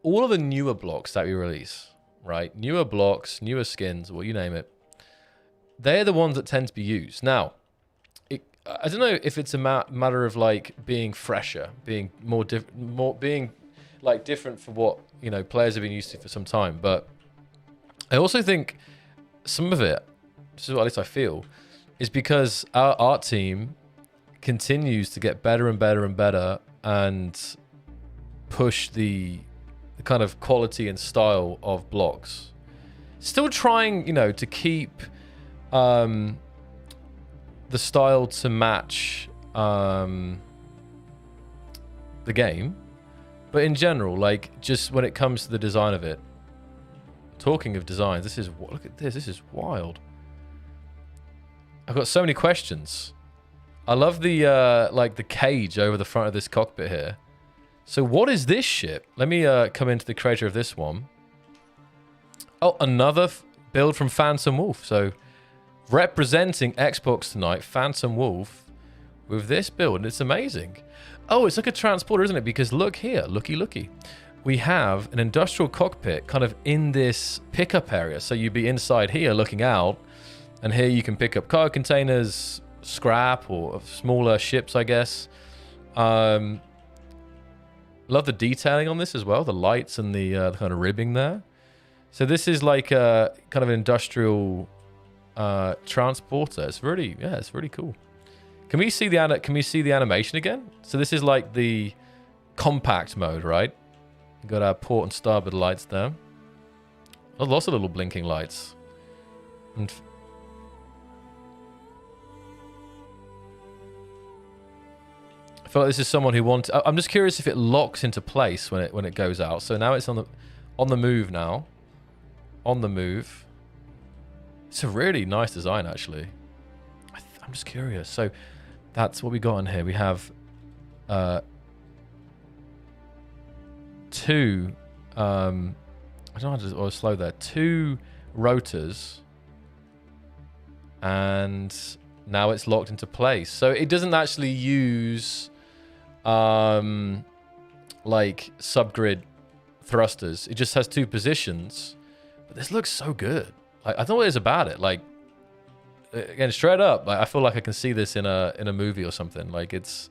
all of the newer blocks that we release, right? Newer blocks, newer skins, well, you name it. They're the ones that tend to be used. Now, I don't know if it's a matter of like being fresher, being being like different for what, you know, players have been used to for some time. But I also think some of it, this is what at least I feel, is because our art team continues to get better and better and better and push the kind of quality and style of blocks. Still trying, you know, to keep the style to match the game, but in general, like just when it comes to the design of it. Talking of designs, this is, look at this. This is wild. I've got so many questions. I love the like the cage over the front of this cockpit here. So what is this ship? Let me come into the creator of this one. Oh, another build from Phantom Wolf. So representing Xbox tonight, Phantom Wolf with this build, and it's amazing. Oh, it's like a transporter, isn't it? Because look here, looky. We have an industrial cockpit kind of in this pickup area. So you'd be inside here looking out, and here you can pick up cargo containers, scrap, or smaller ships, I guess. Love the detailing on this as well, the lights and the kind of ribbing there. So this is like a kind of an industrial transporter. It's really, yeah, it's really cool. Can we see the animation again? So this is like the compact mode, right? We've got our port and starboard lights there. Oh, lots of little blinking lights. And I feel like this is someone who wants. I'm just curious if it locks into place when it goes out. So now it's on the move now. On the move. It's a really nice design, actually. I'm just curious. So that's what we got in here. We have two. I don't know how to slow there. Two rotors, and now it's locked into place. So it doesn't actually use like subgrid thrusters. It just has two positions. But this looks so good. I don't know what it is about it. Like, again, straight up, like, I feel like I can see this in a movie or something. Like, it's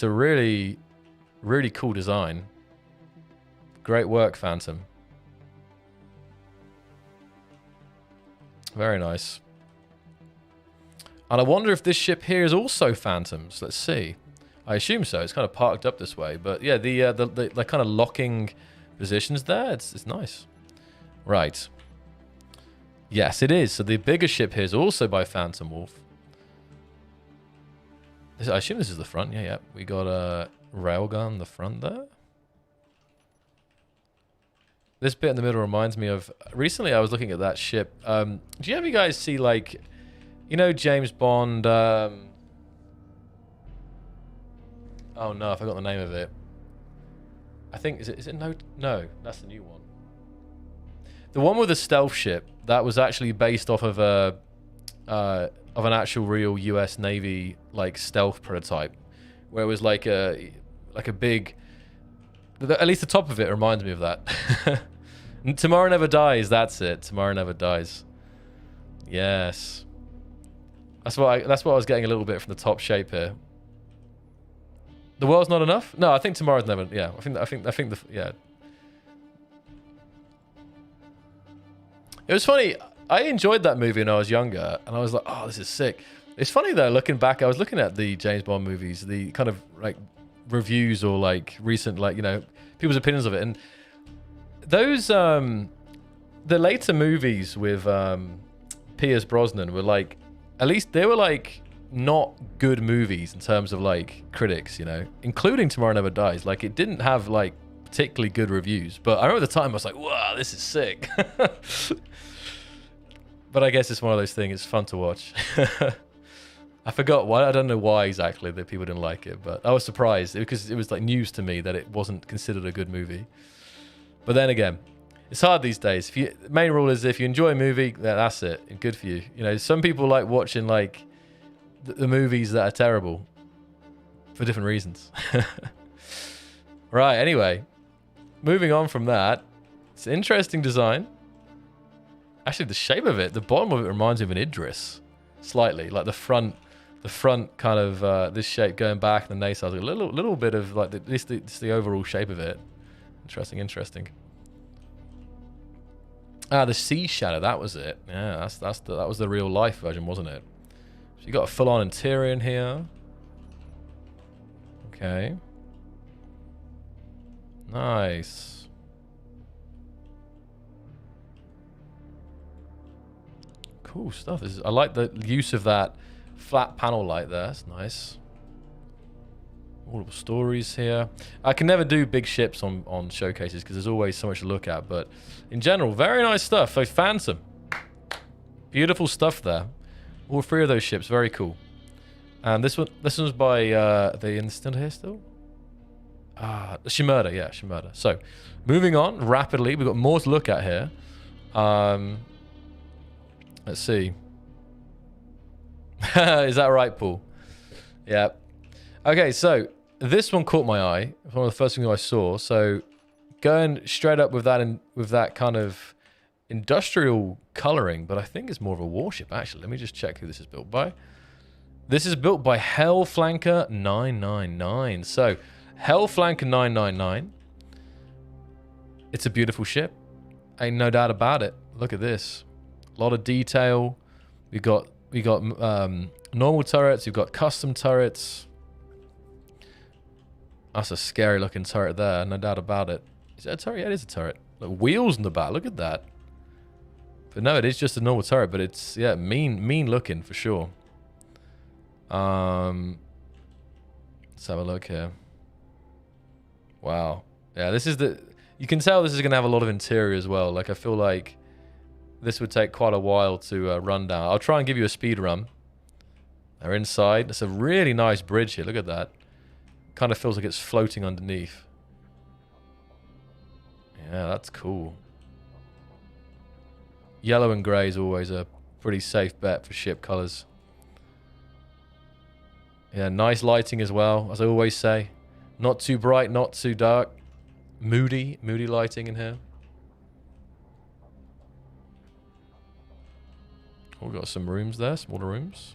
a really, really cool design. Great work, Phantom. Very nice. And I wonder if this ship here is also Phantoms. Let's see. I assume so. It's kind of parked up this way, but yeah, the kind of locking positions there. It's nice. Right. Yes, it is. So the bigger ship here is also by Phantom Wolf. I assume this is the front. Yeah. We got a railgun in the front there. This bit in the middle reminds me of... Recently, I was looking at that ship. Do you ever guys see, like... You know James Bond... Oh, no. I forgot the name of it. I think... Is it No? No. That's the new one. The one with the stealth ship, that was actually based off of an actual real US Navy like stealth prototype, where it was like a big, at least the top of it reminds me of that. Tomorrow Never Dies, that's it. Tomorrow Never Dies. Yes. That's what I was getting a little bit from the top shape here. The world's not enough? No, I think tomorrow's never. Yeah, I think yeah. It was funny. I enjoyed that movie when I was younger, and I was like, "Oh, this is sick." It's funny though, looking back. I was looking at the James Bond movies, the kind of like reviews or like recent, like, you know, people's opinions of it. And those the later movies with Pierce Brosnan were like, at least they were like not good movies in terms of like critics, you know, including Tomorrow Never Dies. Like, it didn't have like particularly good reviews, but I remember at the time I was like, wow, this is sick. But I guess it's one of those things, it's fun to watch. I forgot why, I don't know why exactly that people didn't like it, but I was surprised because it was like news to me that it wasn't considered a good movie. But then again, it's hard these days. The main rule is if you enjoy a movie, that's it, and good for you. You know, some people like watching like the movies that are terrible for different reasons. Right, anyway, moving on from that, it's an interesting design. Actually, the shape of it, the bottom of it reminds me of an Idris, slightly. Like the front kind of this shape going back, and the nacelles, a little bit of like the overall shape of it. Interesting. Ah, the sea shadow, that was it. Yeah, that was the real life version, wasn't it? So you got a full-on interior in here. Okay. Nice. Cool stuff. I like the use of that flat panel light there. That's nice. Audible stories here. I can never do big ships on showcases because there's always so much to look at. But in general, very nice stuff. So Phantom. Beautiful stuff there. All three of those ships, very cool. And this one's by the still here still? Shimurda, yeah, Shimurda. So moving on rapidly, we've got more to look at here. Let's see. Is that right, Paul? Yeah. Okay, so this one caught my eye. It's one of the first things I saw. So going straight up with that kind of industrial coloring, but I think it's more of a warship actually. Let me just check who this is built by. This is built by Hellflanker 999. So Hellflanker 999. It's a beautiful ship. Ain't no doubt about it. Look at this. A lot of detail. We got normal turrets. We've got custom turrets. That's a scary looking turret there. No doubt about it. Is that a turret? Yeah, it is a turret. Look, wheels in the back. Look at that. But no, it is just a normal turret. But it's, yeah, mean looking for sure. Let's have a look here. Wow. Yeah, this is you can tell this is going to have a lot of interior as well. Like, I feel like this would take quite a while to run down. I'll try and give you a speed run. They're inside. It's a really nice bridge here. Look at that. Kind of feels like it's floating underneath. Yeah, that's cool. Yellow and grey is always a pretty safe bet for ship colors. Yeah, nice lighting as well, as I always say. Not too bright, not too dark. Moody lighting in here. We've got some rooms there, smaller rooms.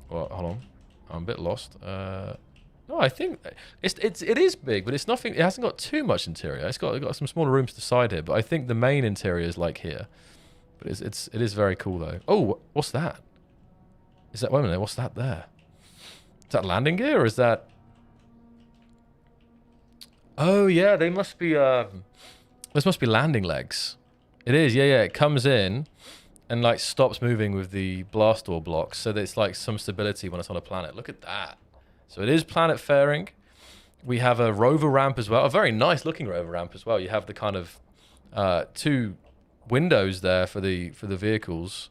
Well, hold on. I'm a bit lost. No, I think it is big, but it's nothing. It hasn't got too much interior. It's got some smaller rooms to the side here, but I think the main interior is like here. But it is very cool though. Oh, what's that? Is that, wait a minute, what's that there? Is that landing gear or is that? Oh yeah, they must be. This must be landing legs. It is, yeah. It comes in and like stops moving with the blast door blocks, so that it's like some stability when it's on a planet. Look at that. So it is planet faring. We have a rover ramp as well, a very nice looking rover ramp as well. You have the kind of two windows there for the vehicles,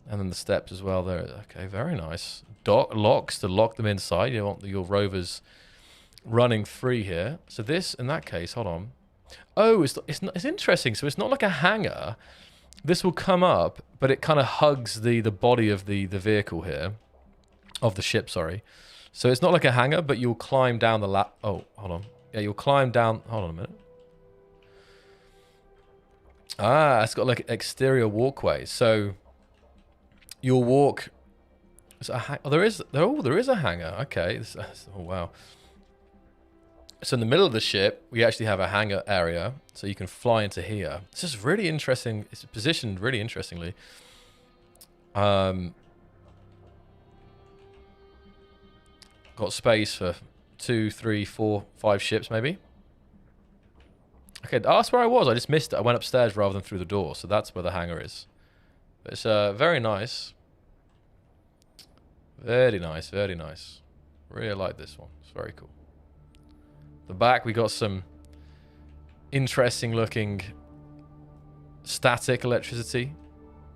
and then the steps as well there. Okay, very nice. Locks to lock them inside. You want your rovers running free here. So this, in that case, hold on. Oh, it's interesting. So it's not like a hangar. This will come up, but it kind of hugs the body of the vehicle here, of the ship. Sorry. So it's not like a hangar, but you'll climb down the Oh, hold on. Yeah, you'll climb down. Hold on a minute. Ah, it's got like exterior walkways. So you'll walk. There is a hangar. Okay. Oh wow. So in the middle of the ship, we actually have a hangar area, so you can fly into here. It's just really interesting. It's positioned really interestingly. Got space for 2, 3, 4, 5 ships, maybe. Okay, that's where I was. I just missed it. I went upstairs rather than through the door, so that's where the hangar is. But it's very nice. Very nice, very nice. Really like this one. It's very cool. The back, we got some interesting looking static electricity.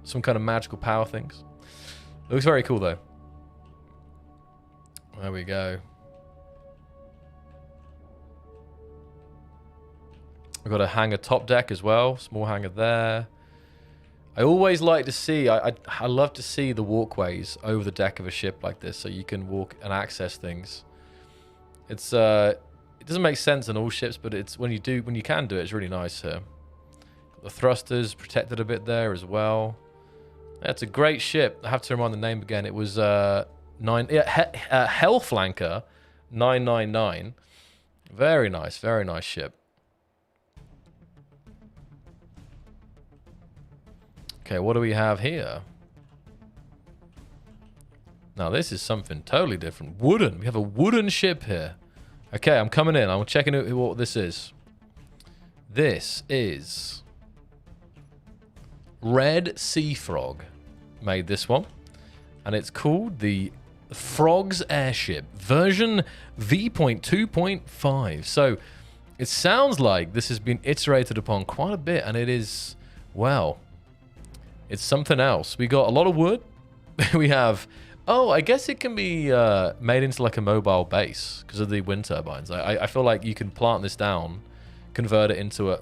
Some kind of magical power things. Looks very cool though. There we go. We've got a hangar top deck as well. Small hangar there. I always like to see, I love to see the walkways over the deck of a ship like this so you can walk and access things. It's it doesn't make sense in all ships, but it's when you can do it, it's really nice here. Got the thrusters protected a bit there as well. That's a great ship. I have to remind the name again. It was Hellflanker 999. Very nice ship. Okay, what do we have here? Now, this is something totally different. Wooden. We have a wooden ship here. Okay, I'm coming in. I'm checking out what this is. This is Red Sea Frog. Made this one. And it's called the Frog's Airship. Version V.2.5. So, it sounds like this has been iterated upon quite a bit. And it is, well, it's something else. We got a lot of wood. We have... Oh, I guess it can be made into like a mobile base because of the wind turbines. I feel like you can plant this down, convert it into a...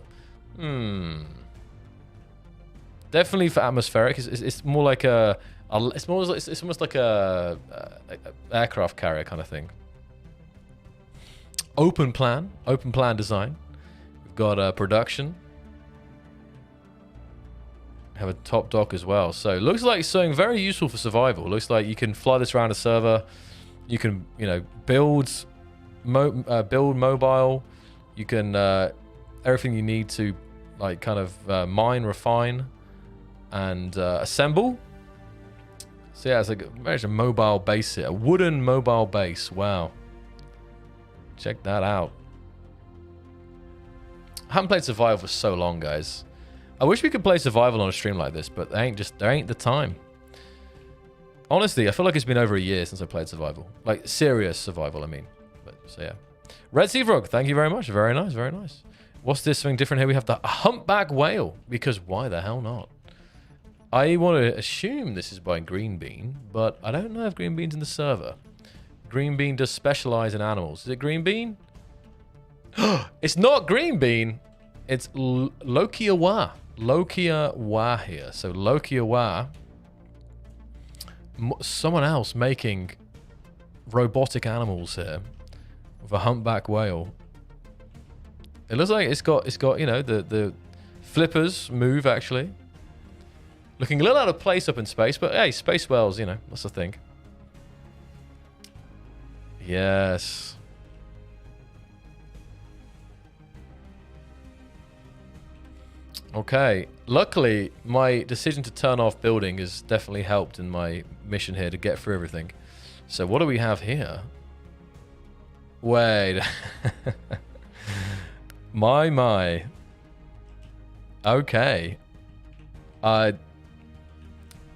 Definitely for atmospheric. It's more like it's almost like a aircraft carrier kind of thing. Open plan design. We've got production. Have a top dock as well, so it looks like it's something very useful for survival. It looks like you can fly this around a server, you can build mobile, you can everything you need to like kind of mine, refine, and assemble. So yeah, it's like a mobile base here, a wooden mobile base. Wow, check that out. I haven't played survival for so long, guys. I wish we could play survival on a stream like this, but there ain't the time. Honestly, I feel like it's been over a year since I played survival. Like, serious survival, I mean. But, so yeah. Red Sea Frog, thank you very much. Very nice, very nice. What's this thing different here? We have the humpback whale, because why the hell not? I want to assume this is by Green Bean, but I don't know if Green Bean's in the server. Green Bean does specialize in animals. Is it Green Bean? It's not Green Bean. It's Lokiawa. Lokiawa here. So Lokiawa, someone else making robotic animals here with a humpback whale. It looks like it's got the flippers move actually. Looking a little out of place up in space, but hey, space whales, that's the thing. Yes. Okay, luckily my decision to turn off building has definitely helped in my mission here to get through everything. So what do we have here? Wait. My. Okay.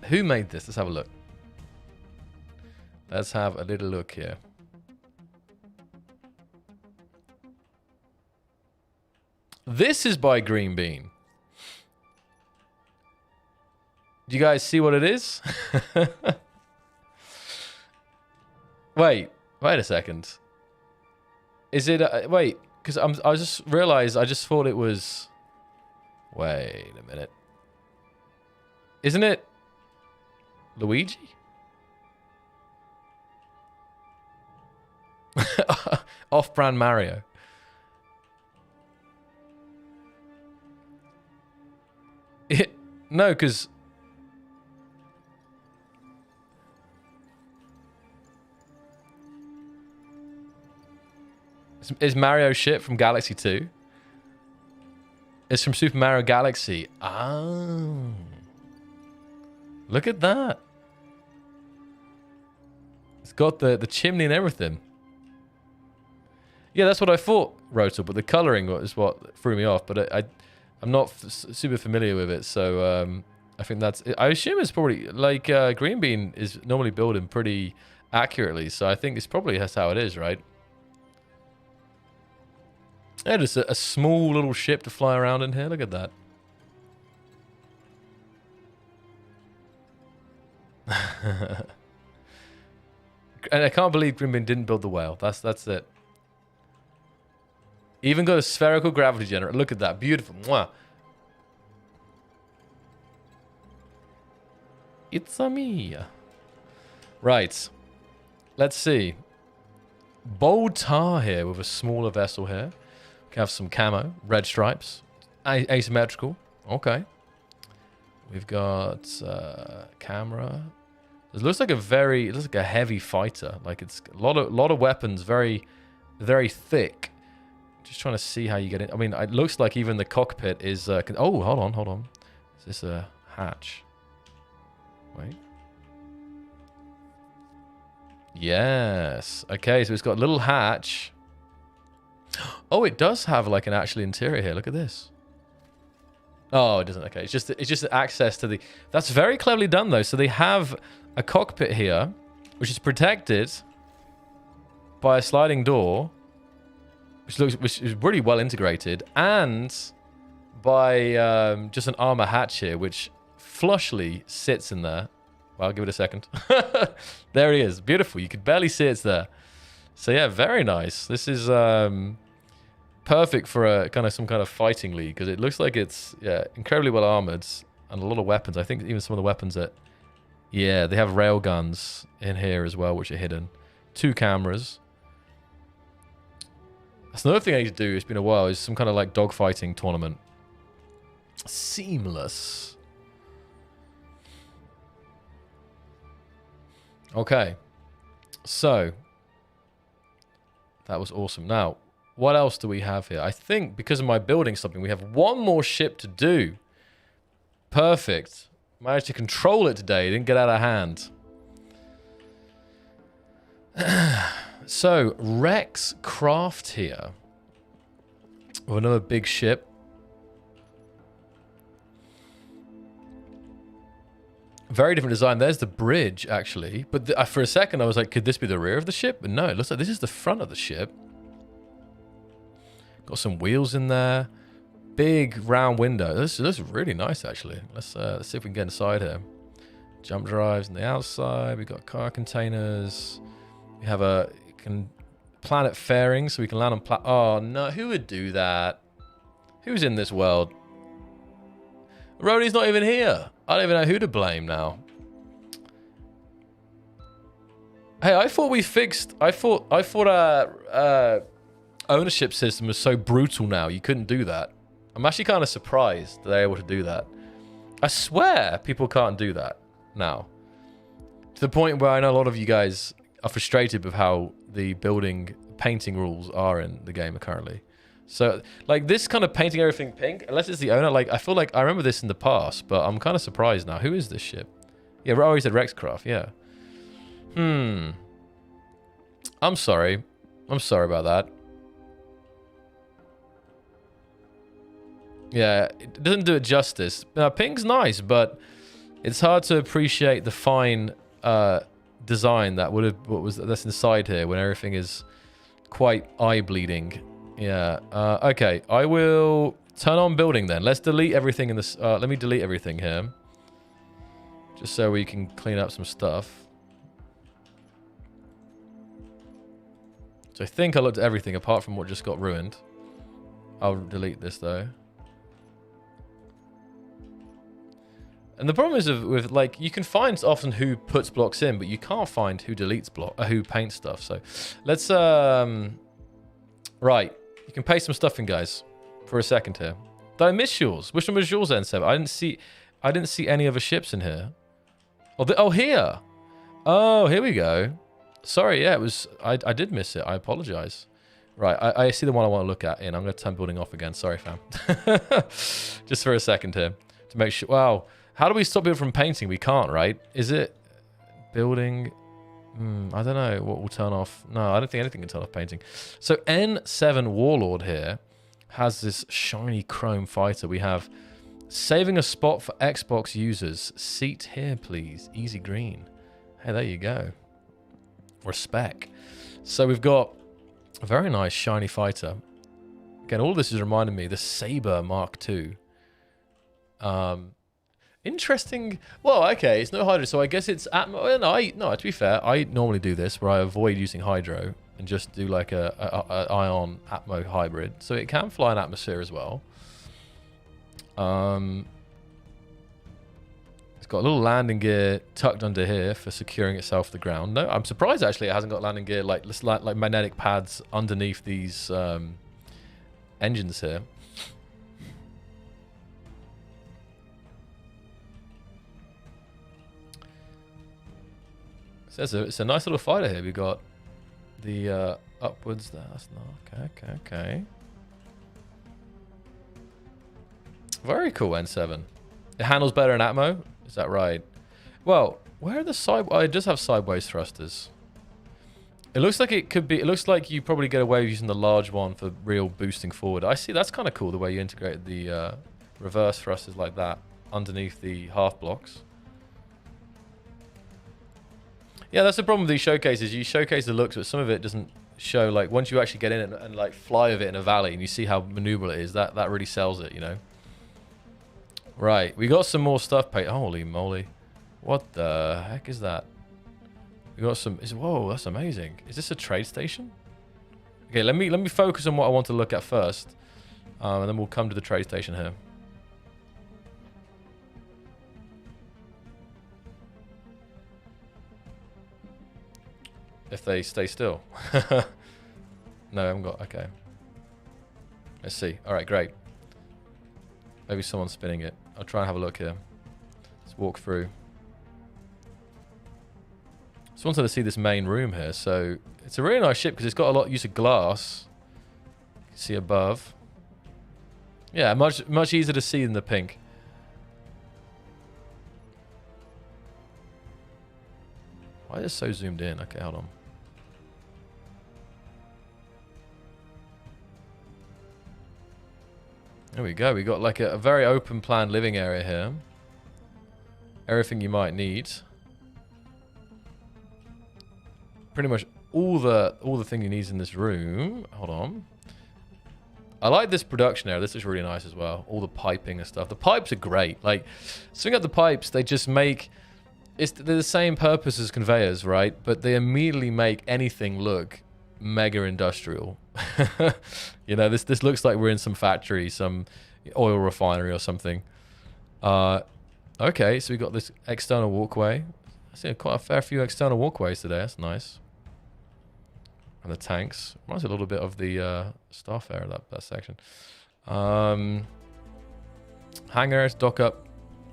Who made this? Let's have a look. Let's have a little look here. This is by Green Bean. Do you guys see what it is? Wait a second. Is it? Wait, because I just realized. I just thought it was. Wait a minute. Isn't it Luigi? Off-brand Mario. No, because. Is Mario shit from Galaxy 2? It's from Super Mario Galaxy. Oh. Look at that. It's got the chimney and everything. Yeah, that's what I thought, Rotor, but the colouring is what threw me off. But I'm not super familiar with it, so I think that's... I assume it's probably... Like, Green Bean is normally building pretty accurately, so I think it's probably that's how it is, right? Yeah, just a small little ship to fly around in here. Look at that. And I can't believe Green Bean didn't build the whale. That's it. Even got a spherical gravity generator. Look at that. Beautiful. Mwah. It's a me. Right. Let's see. Bold tar here with a smaller vessel here. We can have some camo. Red stripes. Asymmetrical. Okay. We've got camera. It looks like a heavy fighter. Like it's a lot of weapons, very, very thick. Just trying to see how you get in. I mean, it looks like even the cockpit is... oh, hold on. Is this a hatch? Wait. Yes. Okay, so it's got a little hatch. Oh, it does have like an actual interior here. Look at this. Oh, it doesn't. Okay, it's just access to the... That's very cleverly done, though. So they have a cockpit here, which is protected by a sliding door, which is really well integrated, and by just an armor hatch here, which flushly sits in there. Well, I'll give it a second. There it is. Beautiful. You could barely see it's there. So yeah, very nice. This is perfect for a some kind of fighting league, because it looks like it's incredibly well armored and a lot of weapons. I think even some of the weapons that they have rail guns in here as well, which are hidden. 2 cameras. That's another thing I need to do. It's been a while. Is some kind of like dogfighting tournament. Seamless. Okay. So that was awesome. Now, what else do we have here? I think because of my building something, we have one more ship to do. Perfect. Managed to control it today. It didn't get out of hand. So, Rex Craft here. With another big ship. Very different design. There's the bridge, actually. But for a second, I was like, could this be the rear of the ship? But no, it looks like this is the front of the ship. Got some wheels in there. Big round window. This is really nice, actually. Let's see if we can get inside here. Jump drives on the outside. We've got car containers. We have planet fairing, so we can land on oh, no. Who would do that? Who's in this world? Rhodey's not even here. I don't even know who to blame now. Hey, I thought we fixed... I thought our ownership system was so brutal now. You couldn't do that. I'm actually kind of surprised that they're able to do that. I swear people can't do that now. To the point where I know a lot of you guys are frustrated with how the painting rules are in the game currently. So, like, this kind of painting everything pink, unless it's the owner, like, I feel like I remember this in the past, but I'm kind of surprised now. Who is this ship? Yeah, I always said Rexcraft, yeah. I'm sorry. I'm sorry about that. Yeah, it doesn't do it justice. Now, pink's nice, but it's hard to appreciate the fine design that's inside here when everything is quite eye-bleeding. Yeah. Okay, I will turn on building then. Let's delete everything in this. Let me delete everything here, just so we can clean up some stuff. So I think I looked at everything apart from what just got ruined. I'll delete this though. And the problem is with like, you can find often who puts blocks in, but you can't find who deletes who paints stuff. So let's right. You can paste some stuff in, guys, for a second here. Did I miss yours? Which one was yours, N7? I didn't see any other ships in here. Oh, here. Oh, here we go. Sorry, yeah, it was. I did miss it. I apologize. Right, I see the one I want to look at, and I'm going to turn building off again. Sorry, fam. Just for a second here to make sure. Wow, how do we stop people from painting? We can't, right? Is it building? I don't know what will turn off. No, I don't think anything can turn off painting. So N7 Warlord here has this shiny chrome fighter. We have saving a spot for Xbox users. Seat here, please. Easy green. Hey, there you go. Respect. So we've got a very nice shiny fighter. Again, all this is reminding me the Saber Mark II. Interesting. Well, okay, it's no hydro, so I guess it's Atmo. No, to be fair, I normally do this where I avoid using hydro and just do like a ion Atmo hybrid, so it can fly in atmosphere as well. It's got a little landing gear tucked under here for securing itself to the ground. No, I'm surprised actually it hasn't got landing gear like magnetic pads underneath these engines here. So it's a nice little fighter here. We got the upwards there. That's not okay. Very cool N7. It handles better in Atmo. Is that right? Well, where are the side? Oh, it does have sideways thrusters. It looks like it could be. It looks like you probably get away with using the large one for real boosting forward. I see. That's kind of cool the way you integrated the reverse thrusters like that underneath the half blocks. Yeah, that's the problem with these showcases. You showcase the looks, but some of it doesn't show. Like once you actually get in it and like fly with it in a valley, and you see how maneuverable it is, that really sells it, you know. Right, we got some more stuff. Holy moly, what the heck is that? We got some. Whoa, that's amazing. Is this a trade station? Okay, let me focus on what I want to look at first, and then we'll come to the trade station here. If they stay still. No, I haven't got. Okay. Let's see. All right, great. Maybe someone's spinning it. I'll try and have a look here. Let's walk through. Just wanted to see this main room here. So it's a really nice ship because it's got a lot of use of glass. You can see above. Yeah, much easier to see than the pink. Why is it so zoomed in? Okay, hold on. There we go. We got like a very open plan living area here. Everything you might need. Pretty much all the thing you need in this room. Hold on. I like this production area. This is really nice as well. All the piping and stuff. The pipes are great. Like, swing up the pipes, they just make... They're the same purpose as conveyors, right? But they immediately make anything look mega industrial. You know, this looks like we're in some factory, some oil refinery or something. Okay, so we got this external walkway. I see quite a fair few external walkways today. That's nice. And the tanks. Reminds me a little bit of the Starfarer, that section. Hangars, dock up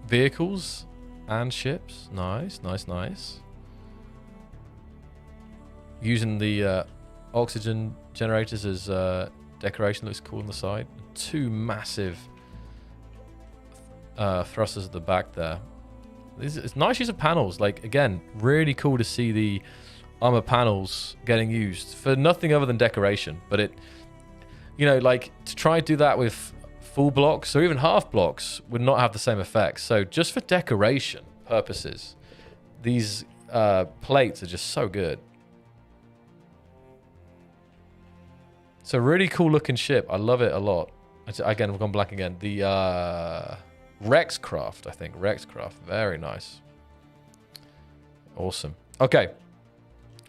vehicles and ships. Nice. Using the oxygen generators as decoration. Looks cool on the side. Two massive thrusters at the back there. It's nice use of panels. Like, again, really cool to see the armor panels getting used for nothing other than decoration. But it, you know, like to try and do that with full blocks or even half blocks would not have the same effect. So just for decoration purposes, these plates are just so good. It's a really cool looking ship. I love it a lot. Again, we've gone black again. The Rexcraft, I think. Rexcraft. Very nice. Awesome. Okay.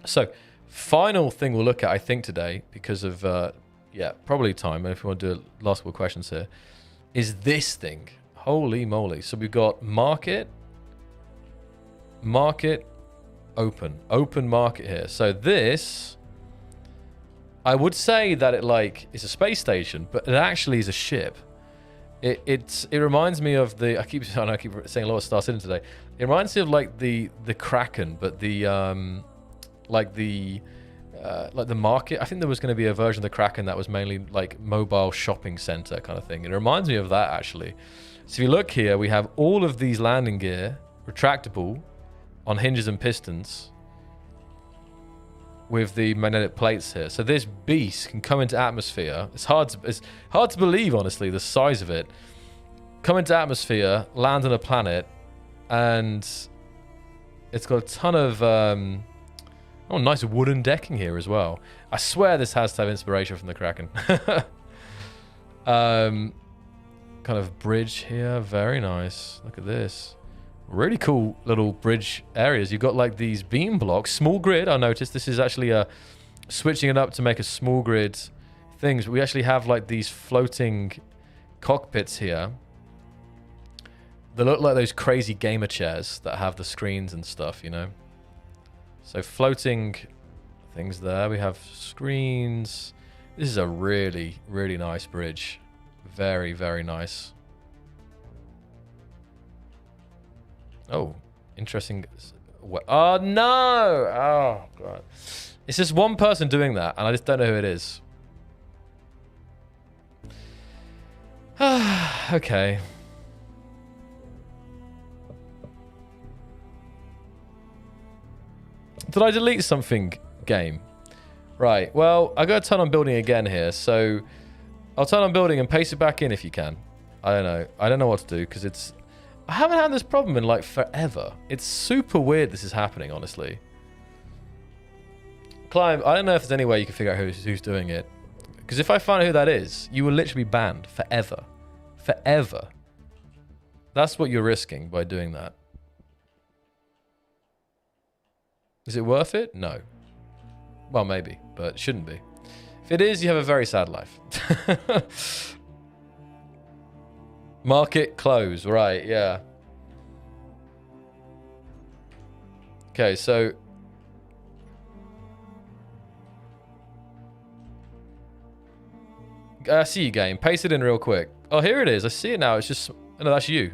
So, final thing we'll look at, I think, today, because of, probably time, and if we want to do a last couple of questions here, is this thing. Holy moly. So we've got market, open market here. So this... I would say that it's a space station, but it actually is a ship. It reminds me of the I keep saying a lot of Star Citizen today. It reminds me of like the Kraken, but the market. I think there was going to be a version of the Kraken that was mainly like mobile shopping center kind of thing. It reminds me of that actually. So if you look here, we have all of these landing gear retractable on hinges and pistons. with the magnetic plates here. So this beast can come into atmosphere. It's hard to believe, honestly, the size of it. Come into atmosphere, land on a planet, and it's got a ton of nice wooden decking here as well. I swear this has to have inspiration from the Kraken. Kind of bridge here, very nice. Look at this. Really cool little bridge areas. You've got like these beam blocks, small grid. I noticed this is actually switching it up to make a small grid things. We actually have like these floating cockpits here. They look like those crazy gamer chairs that have the screens and stuff, you know. So floating things there. We have screens. This is a really, really nice bridge. Very, very nice. Oh, interesting. Oh, no. Oh, God. It's just one person doing that, and I just don't know who it is. Okay. Did I delete something, game? Right, well, I got to turn on building again here, so I'll turn on building and paste it back in if you can. I don't know. I don't know what to do, because it's... I haven't had this problem in, like, forever. It's super weird this is happening, honestly. Climb, I don't know if there's any way you can figure out who's doing it. Because if I find out who that is, you will literally be banned forever. Forever. That's what you're risking by doing that. Is it worth it? No. Well, maybe, but it shouldn't be. If it is, you have a very sad life. Market close. Right, yeah. Okay, so... I see you, game. Paste it in real quick. Oh, here it is. I see it now. It's just... No, that's you.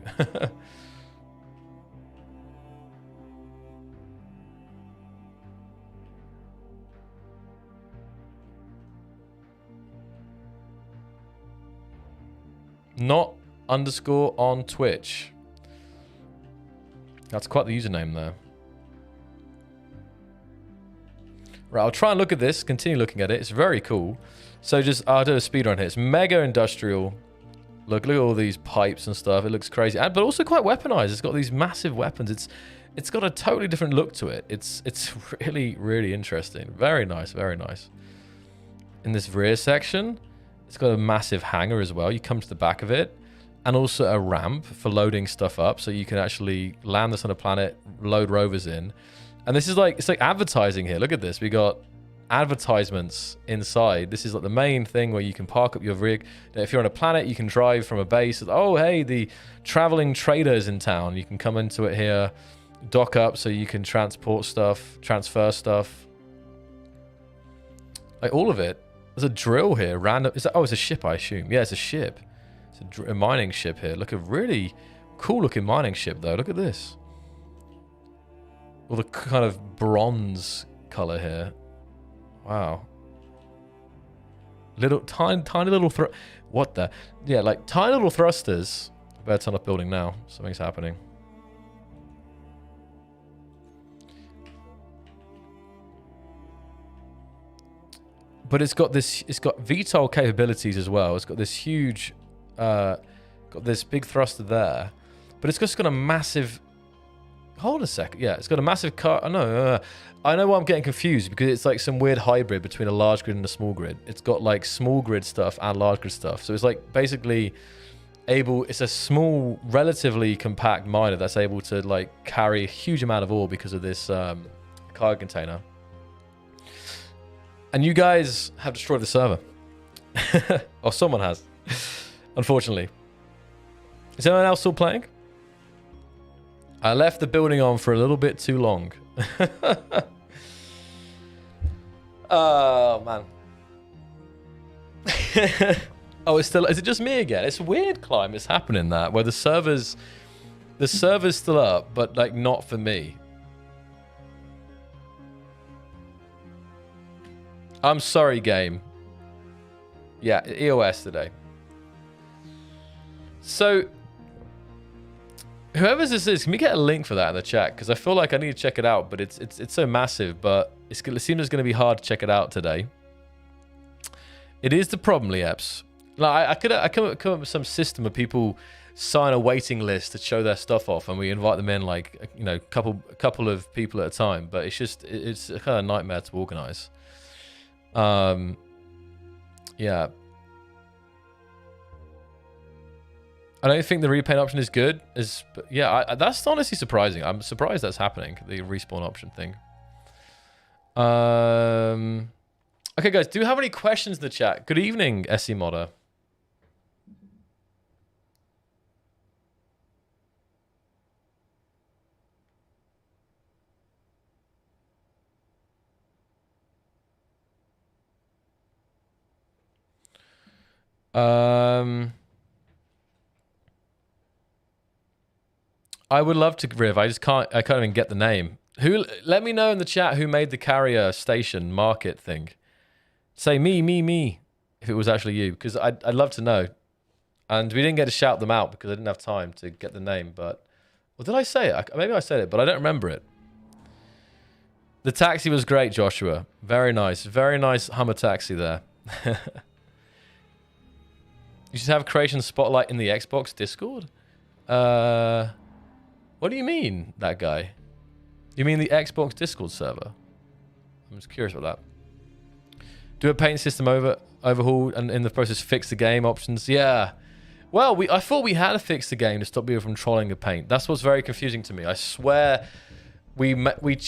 Not underscore on Twitch. That's quite the username there. Right, I'll try and look at this. Continue looking at it. It's very cool. So just, I'll do a speed run here. It's mega industrial. Look at all these pipes and stuff. It looks crazy. But also quite weaponized. It's got these massive weapons. It's got a totally different look to it. It's really, really interesting. Very nice, very nice. In this rear section, it's got a massive hangar as well. You come to the back of it. And also a ramp for loading stuff up. So you can actually land this on a planet, load rovers in. And this is like, it's like advertising here. Look at this. We got advertisements inside. This is like the main thing where you can park up your rig. If you're on a planet, you can drive from a base. Oh, hey, the traveling traders in town. You can come into it here, dock up so you can transport stuff, transfer stuff. Like all of it. There's a drill here. Random. Is that, oh, it's a ship, I assume. Yeah, it's a ship. It's a mining ship here. Look, a really cool looking mining ship though. Look at this. All the kind of bronze color here. Wow. Little, tiny little what the? Yeah, like tiny little thrusters. I better turn off building now. Something's happening. But it's got this, it's got VTOL capabilities as well. It's got this huge, got this big thruster there. But it's just got a massive, hold a second. Yeah, it's got a massive car. I know why I'm getting confused because it's like some weird hybrid between a large grid and a small grid. It's got like small grid stuff and large grid stuff. So it's like basically able, it's a small, relatively compact miner that's able to like carry a huge amount of ore because of this cargo container. And you guys have destroyed the server. Or someone has, unfortunately. Is anyone else still playing? I left the building on for a little bit too long. Oh, man. Oh, it's still... Is it just me again? It's weird, Climb. It's happening that, where the server's still up, but, like, not for me. I'm sorry, game. Yeah, EOS today. So... Whoever's this is, can we get a link for that in the chat? Because I feel like I need to check it out, but it's so massive, but it seems it's going to be hard to check it out today. It is the problem, Lieps. Like, I could come up with some system of people sign a waiting list to show their stuff off, and we invite them in, like, you know, couple of people at a time. But it's just it's a kind of nightmare to organize. Yeah. I don't think the repaint option is good. Yeah, that's honestly surprising. I'm surprised that's happening, the respawn option thing. Okay, guys, do you have any questions in the chat? Good evening, SE Modder. I would love to, Riv. I can't even get the name. Let me know in the chat who made the carrier station market thing. Say me, if it was actually you, because I'd love to know. And we didn't get to shout them out because I didn't have time to get the name. But, well, did I say it? Maybe I said it, but I don't remember it. The taxi was great, Joshua. Very nice Hummer taxi there. You should have Creation Spotlight in the Xbox Discord. What do you mean, that guy? You mean the Xbox Discord server? I'm just curious about that. Do a paint system overhaul and in the process fix the game options. Yeah. Well, I thought we had to fix the game to stop people from trolling the paint. That's what's very confusing to me. I swear we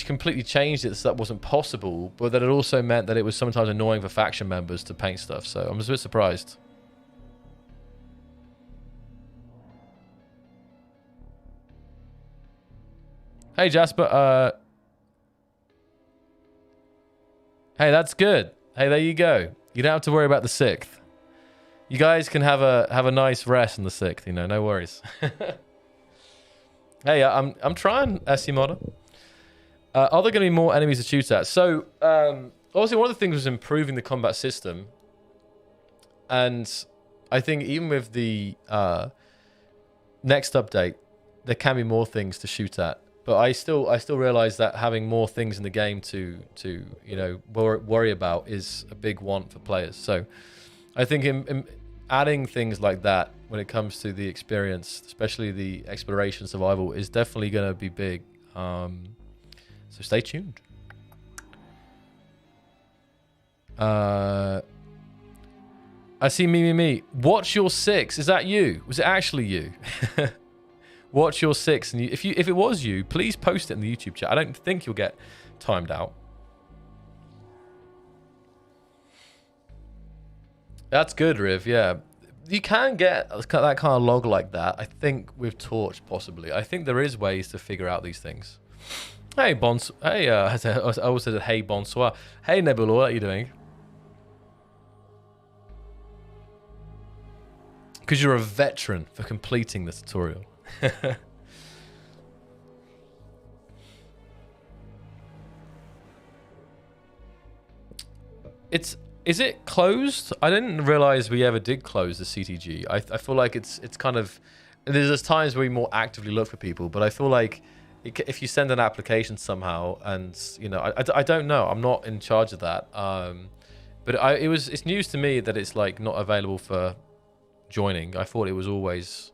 completely changed it so that wasn't possible, but that it also meant that it was sometimes annoying for faction members to paint stuff. So I'm just a bit surprised. Hey, Jasper. Hey, that's good. Hey, there you go. You don't have to worry about the 6th. You guys can have a nice rest on the 6th, you know, no worries. Hey, I'm trying, SE Modder. Are there going to be more enemies to shoot at? So, obviously one of the things was improving the combat system. And I think even with the next update, there can be more things to shoot at. But I still realize that having more things in the game to you know worry about is a big want for players. So I think in adding things like that when it comes to the experience, especially the exploration survival, is definitely going to be big. So stay tuned. I see me. Watch your 6. Is that you? Was it actually you? Watch your 6, and if it was you, please post it in the YouTube chat. I don't think you'll get timed out. That's good, Riv. Yeah, you can get that kind of log like that. I think with Torch, possibly. I think there is ways to figure out these things. Hey, Hey, I always said hey, bonsoir. Hey, Nebula, what are you doing? Because you're a veteran for completing the tutorial. Is it closed? I didn't realize we ever did close the CTG. I feel like it's kind of, there's times where we more actively look for people, but I feel like if you send an application somehow, and you know, I don't know, I'm not in charge of that. But it's news to me that it's like not available for joining. I thought it was always,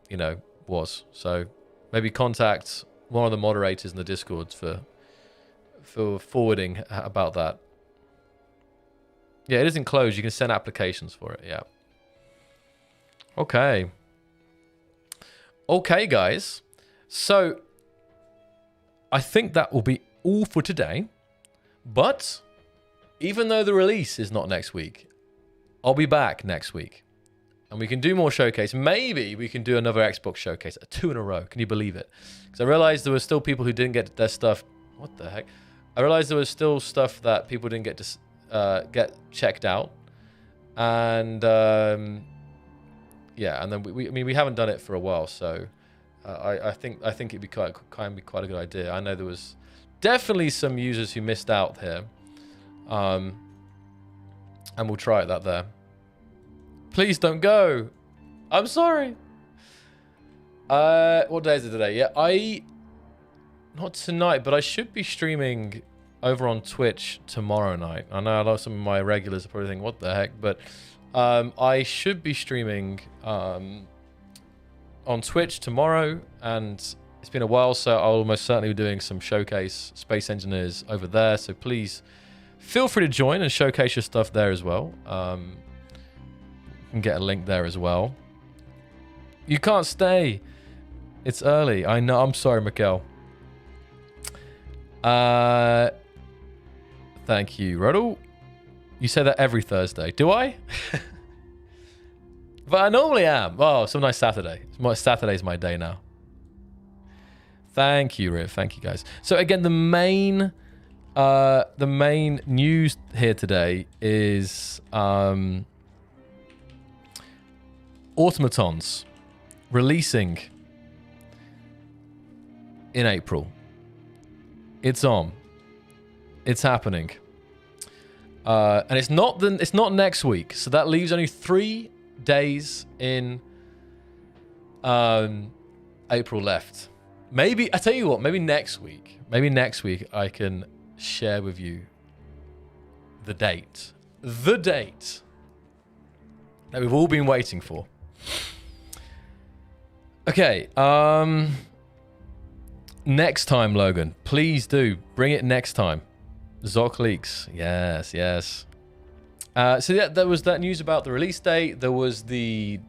you know, was. So maybe contact one of the moderators in the Discord for forwarding about that. Yeah, it isn't closed. You can send applications for it. Yeah. Okay. Okay, guys. So I think that will be all for today. But even though the release is not next week, I'll be back next week. And we can do more showcase. Maybe we can do another Xbox showcase, 2 in a row. Can you believe it? Because I realized there were still people who didn't get their stuff. What the heck? I realized there was still stuff that people didn't get to get checked out. And yeah, and then we haven't done it for a while, so I think it'd be quite a good idea. I know there was definitely some users who missed out here, and we'll try that there. Please don't go. I'm sorry. What day is it today? Yeah, not tonight, but I should be streaming over on Twitch tomorrow night. I know some of my regulars are probably thinking, what the heck? But I should be streaming on Twitch tomorrow, and it's been a while, so I'll almost certainly be doing some showcase Space Engineers over there. So please feel free to join and showcase your stuff there as well. You can get a link there as well. You can't stay. It's early. I know. I'm sorry, Mikkel. Thank you, Rodel. You say that every Thursday. Do I? But I normally am. Oh, some nice Saturday. Saturday's my day now. Thank you, Riv. Thank you, guys. So again, the main news here today is Automatons releasing in April. It's on. It's happening. And it's not next week, so that leaves only 3 days in April left. Maybe I tell you what, maybe next week I can share with you the date that we've all been waiting for. Okay, next time, Logan, please do bring it next time. Zoc leaks, yes. So yeah, there was that news about the release date. There was the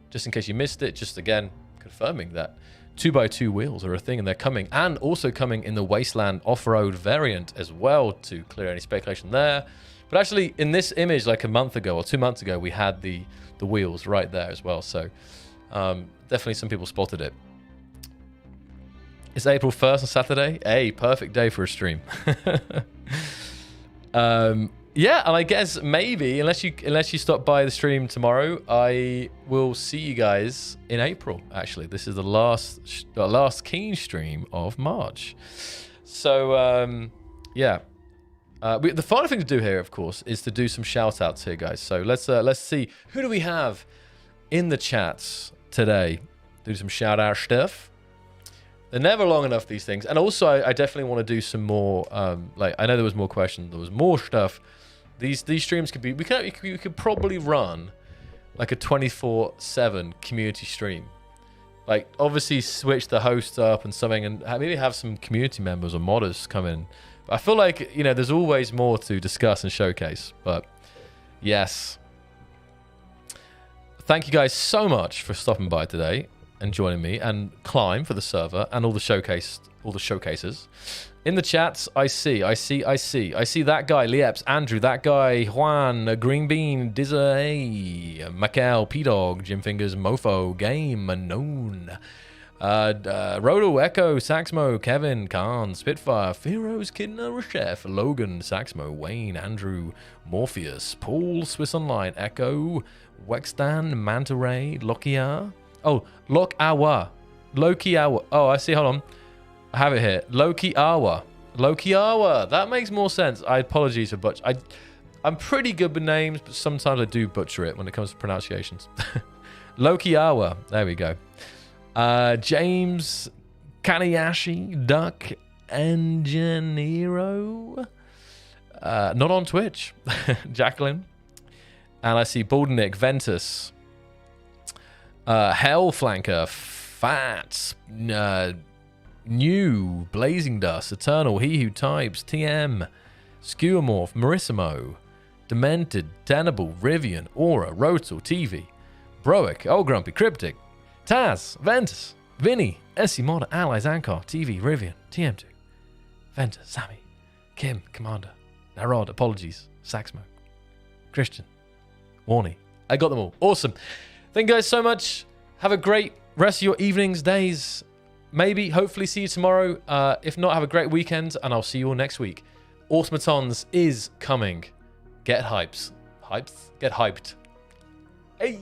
just in case you missed it, just again confirming that 2x2 wheels are a thing and they're coming, and also coming in the Wasteland off-road variant as well, to clear any speculation there. But actually, in this image, like a month ago or 2 months ago, we had the wheels right there as well. So definitely some people spotted it. It's April 1st on Saturday. Hey, perfect day for a stream. Yeah, and I guess maybe, unless you stop by the stream tomorrow, I will see you guys in April. Actually, this is the last Keen stream of March. So yeah, the final thing to do here, of course, is to do some shout outs here, guys. So let's see, who do we have in the chats today? Do some shout out stuff. They're never long enough, these things. And also, I definitely want to do some more. Like, I know there was more questions. There was more stuff. These streams could be. We could probably run like a 24/7 community stream. Like, obviously, switch the host up and something, and maybe have some community members or modders come in. But I feel like, you know, there's always more to discuss and showcase. But yes, thank you guys so much for stopping by today and joining me, and Climb for the server and all the showcases. In the chats, I see that guy, Lieps, Andrew, that guy, Juan, Green Bean, Dizza, Macau, P-Dog, Jim Fingers, Mofo, Game, Unknown, Rodo, Echo, Saxmo, Kevin, Khan, Spitfire, Feroz, Kidna, Chef, Logan, Saxmo, Wayne, Andrew, Morpheus, Paul, Swiss Online, Echo, Wextan, Manta Ray, Lokia. Oh, Lokiawa. Oh, I see. Hold on. I have it here. Lokiawa. That makes more sense. I apologize for butcher. I'm pretty good with names, but sometimes I do butcher it when it comes to pronunciations. Lokiawa. There we go. James Kanayashi, Duck Engineero. Not on Twitch. Jacqueline. And I see Baldenik, Ventus. Hellflanker, Fats, New, Blazing Dust, Eternal, He Who Types, TM, Skewermorph, Marissimo, Demented, Tenable, Rivian, Aura, Rotal, TV, Broic, Old Grumpy, Cryptic, Taz, Ventus, Vinny, Essie Modder, Allies, Ankar, TV, Rivian, TM2, Ventus, Sammy, Kim, Commander, Narod, Apologies, Saxmo, Christian, Warney. I got them all. Awesome. Thank you guys so much. Have a great rest of your evenings, days. Maybe, hopefully see you tomorrow. If not, have a great weekend, and I'll see you all next week. Automatons is coming. Get hypes. Get hyped. Hey!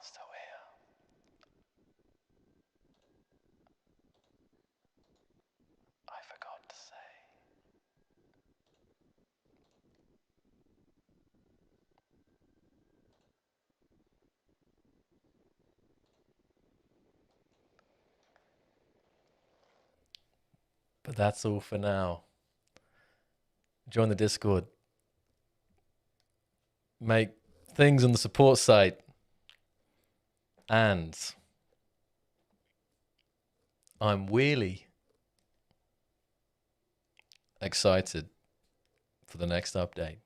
still here. I forgot to say. But that's all for now. Join the Discord. Make things on the support site. And I'm really excited for the next update.